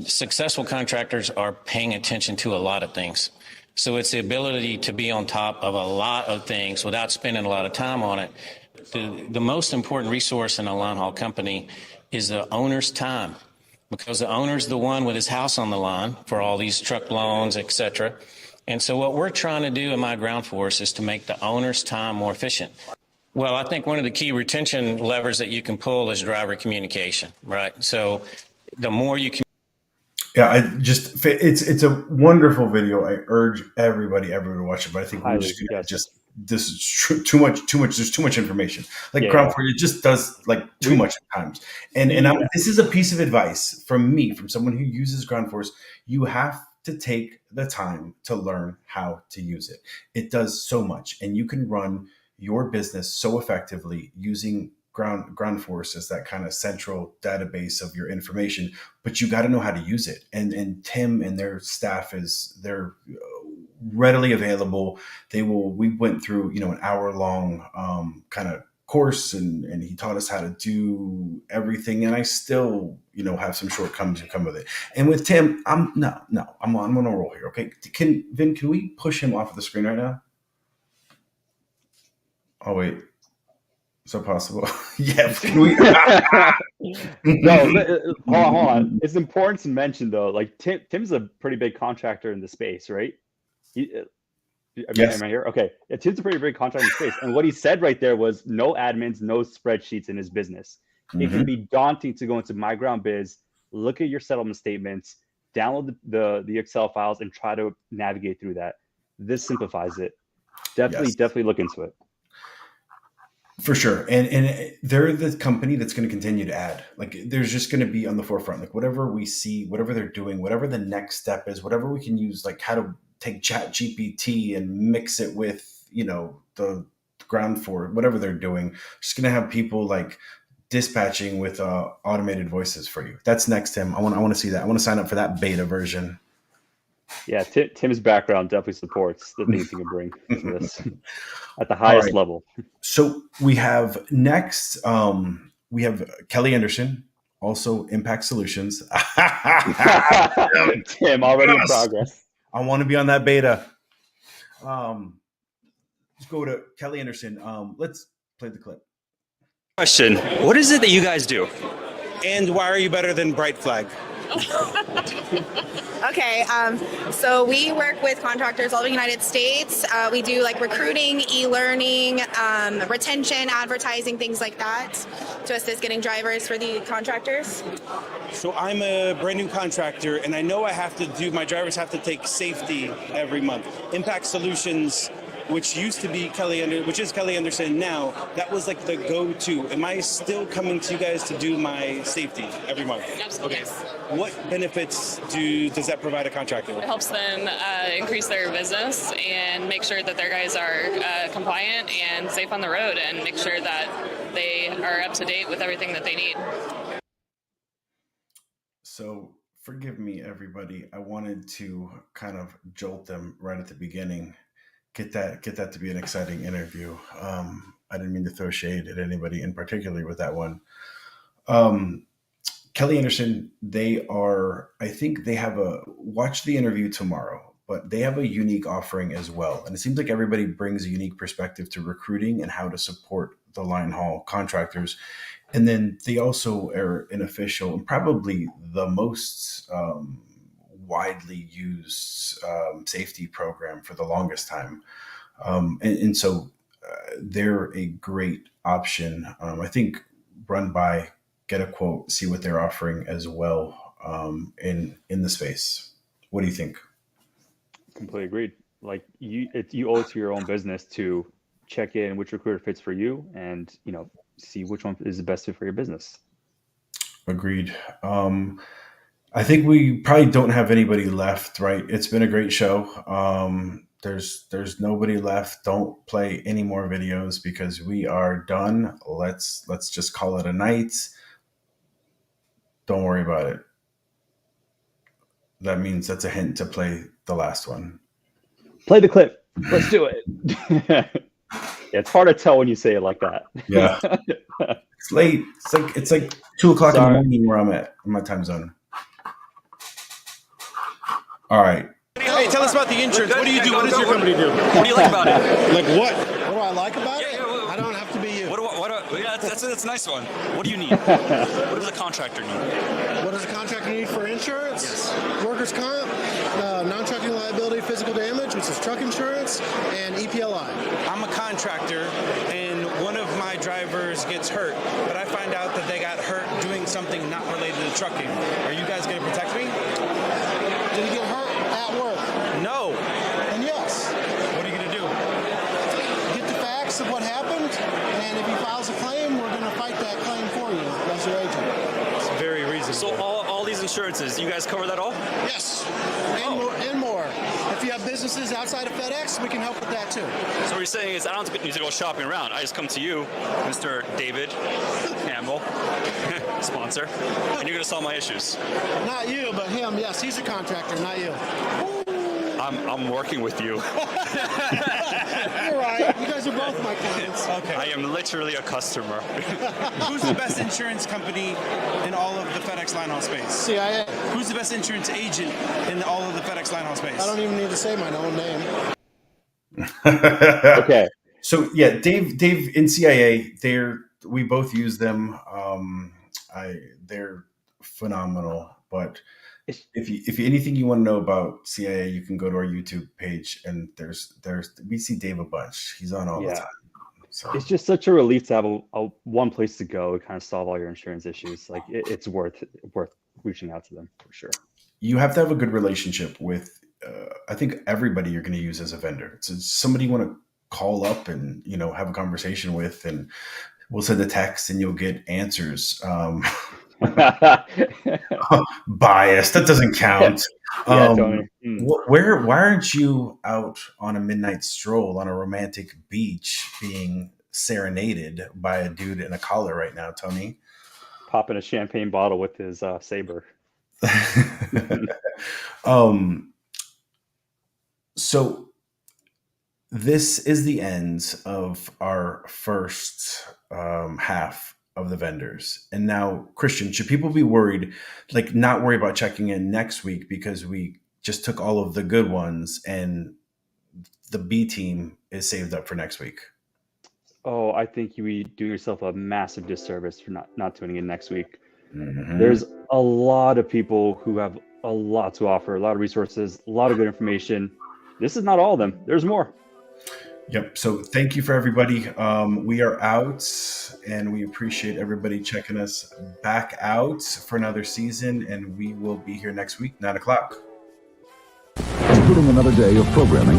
Successful contractors are paying attention to a lot of things. So it's the ability to be on top of a lot of things without spending a lot of time on it. The most important resource in a line haul company is the owner's time, because the owner's the one with his house on the line for all these truck loans, et cetera. And so what we're trying to do in My Ground Force is to make the owner's time more efficient. Well, I think one of the key retention levers that you can pull is driver communication, right? So the more you can. Yeah, it's a wonderful video. I urge everybody to watch it. But I think we're just gonna this is too much. There's too much information. Ground Force, it just does too much at times. And this is a piece of advice from me, from someone who uses Ground Force. You have to take the time to learn how to use it. It does so much, and you can run your business so effectively using Ground Force as that kind of central database of your information, but you got to know how to use it. And Tim and their staff they're readily available. We went through, an hour-long kind of course, and he taught us how to do everything. And I still, have some shortcomings that come with it. And with Tim, I'm on a roll here. Okay. Can we push him off of the screen right now? Oh, wait. Is that possible? Yeah. Can we? No, hold on. It's important to mention though, Tim's a pretty big contractor in the space, right? Yes. Am I here? Okay. Yeah, Tim's a pretty big contractor in the space. And what he said right there was no admins, no spreadsheets in his business. It can be daunting to go into My Ground Biz, look at your settlement statements, download the Excel files, and try to navigate through that. This simplifies it. Definitely look into it. For sure. And they're the company that's going to continue to add. There's just going to be on the forefront, whatever we see, whatever they're doing, whatever the next step is, whatever we can use, how to take Chat GPT and mix it with, the Ground Force, whatever they're doing. Just going to have people dispatching with automated voices for you. That's next, Tim. I want to see that. I want to sign up for that beta version. Yeah, Tim's background definitely supports the things he can bring to this at the highest level. So we have next, we have Kelly Anderson, also Impact Solutions. Tim, already in progress. I want to be on that beta. Let's go to Kelly Anderson. Let's play the clip. Question: what is it that you guys do? And why are you better than Bright Flag? Okay, so we work with contractors all over the United States. We do recruiting, e-learning, retention, advertising, things like that to assist getting drivers for the contractors. So I'm a brand new contractor, and I know my drivers have to take safety every month. Impact Solutions, which used to be which is Kelly Anderson now, that was the go-to. Am I still coming to you guys to do my safety every month? Absolutely. Okay. What benefits does that provide a contractor? It helps them increase their business and make sure that their guys are compliant and safe on the road, and make sure that they are up to date with everything that they need. So forgive me, everybody. I wanted to kind of jolt them right at the beginning. Get that to be an exciting interview. I didn't mean to throw shade at anybody in particular with that one. Kelly Anderson, I think they have watch the interview tomorrow, but they have a unique offering as well. And it seems like everybody brings a unique perspective to recruiting and how to support the line haul contractors. And then they also are an official and probably the most widely used safety program for the longest time. And so they're a great option. I think run by, get a quote, see what they're offering as well in the space. What do you think? Completely agreed. Like you owe it to your own business to check in which recruiter fits for you, and see which one is the best fit for your business. Agreed. I think we probably don't have anybody left, right? It's been a great show. There's nobody left. Don't play any more videos because we are done. Let's just call it a night. Don't worry about it. That means that's a hint to play the last one. Play the clip. Let's do it. It's hard to tell when you say it like that. Yeah. It's late. It's like 2:00 in the morning where I'm at in my time zone. All right. Hey, tell us about the insurance. What do you do? What does your company do? What do you like about it? Like what? What do I like about it? I don't have to be you. That's a nice one. What do you need? What does a contractor need? What does a contractor need for insurance? Yes. Workers' comp, non-trucking liability, physical damage, which is truck insurance, and EPLI. I'm a contractor, and one of my drivers gets hurt, but I find out that they got hurt doing something not related to trucking. Are you guys going to protect me? Did he get hurt at work? No. And yes. What are you going to do? Get the facts of what happened, and if he files a claim, we're going to fight that claim for you as your agent. It's very reasonable. So all these insurances, you guys cover that all? Yes. And more. If you have businesses outside of FedEx, we can help with that too. So what you're saying is I don't need to go shopping around. I just come to you, Mr. David Campbell, sponsor, and you're going to solve my issues. Not you, but him. Yes, he's a contractor, not you. I'm working with you. You're right. You guys are both my clients. Okay. I am literally a customer. Who's the best insurance company in all of the FedEx Linehaul space? CIA. Who's the best insurance agent in all of the FedEx Linehaul space? I don't even need to say my own name. Okay. So yeah, Dave in CIA, we both use them. They're phenomenal. But if anything you want to know about CIA, you can go to our YouTube page, and we see Dave a bunch. He's on all the time. So it's just such a relief to have a one place to go to kind of solve all your insurance issues. Like it's worth reaching out to them for sure. You have to have a good relationship with, I think, everybody you're going to use as a vendor. It's somebody you want to call up and have a conversation with, and we'll send a text and you'll get answers. Bias, that doesn't count. Tony. Why aren't you out on a midnight stroll on a romantic beach being serenaded by a dude in a collar right now, Tony? Popping a champagne bottle with his Saber. So this is the end of our first half of the vendors. And now, Christian, should people be worried, like not worry about checking in next week because we just took all of the good ones and the B team is saved up for next week? Oh, I think you would do yourself a massive disservice for not tuning in next week. Mm-hmm. There's a lot of people who have a lot to offer, a lot of resources, a lot of good information. This is not all of them. There's more. Yep. So thank you for everybody. We are out, and we appreciate everybody checking us back out for another season. And we will be here next week, 9:00. Including another day of programming.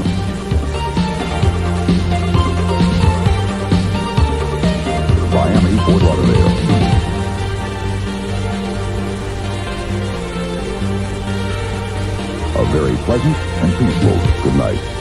Miami, Fort Lauderdale. A very pleasant and peaceful good night.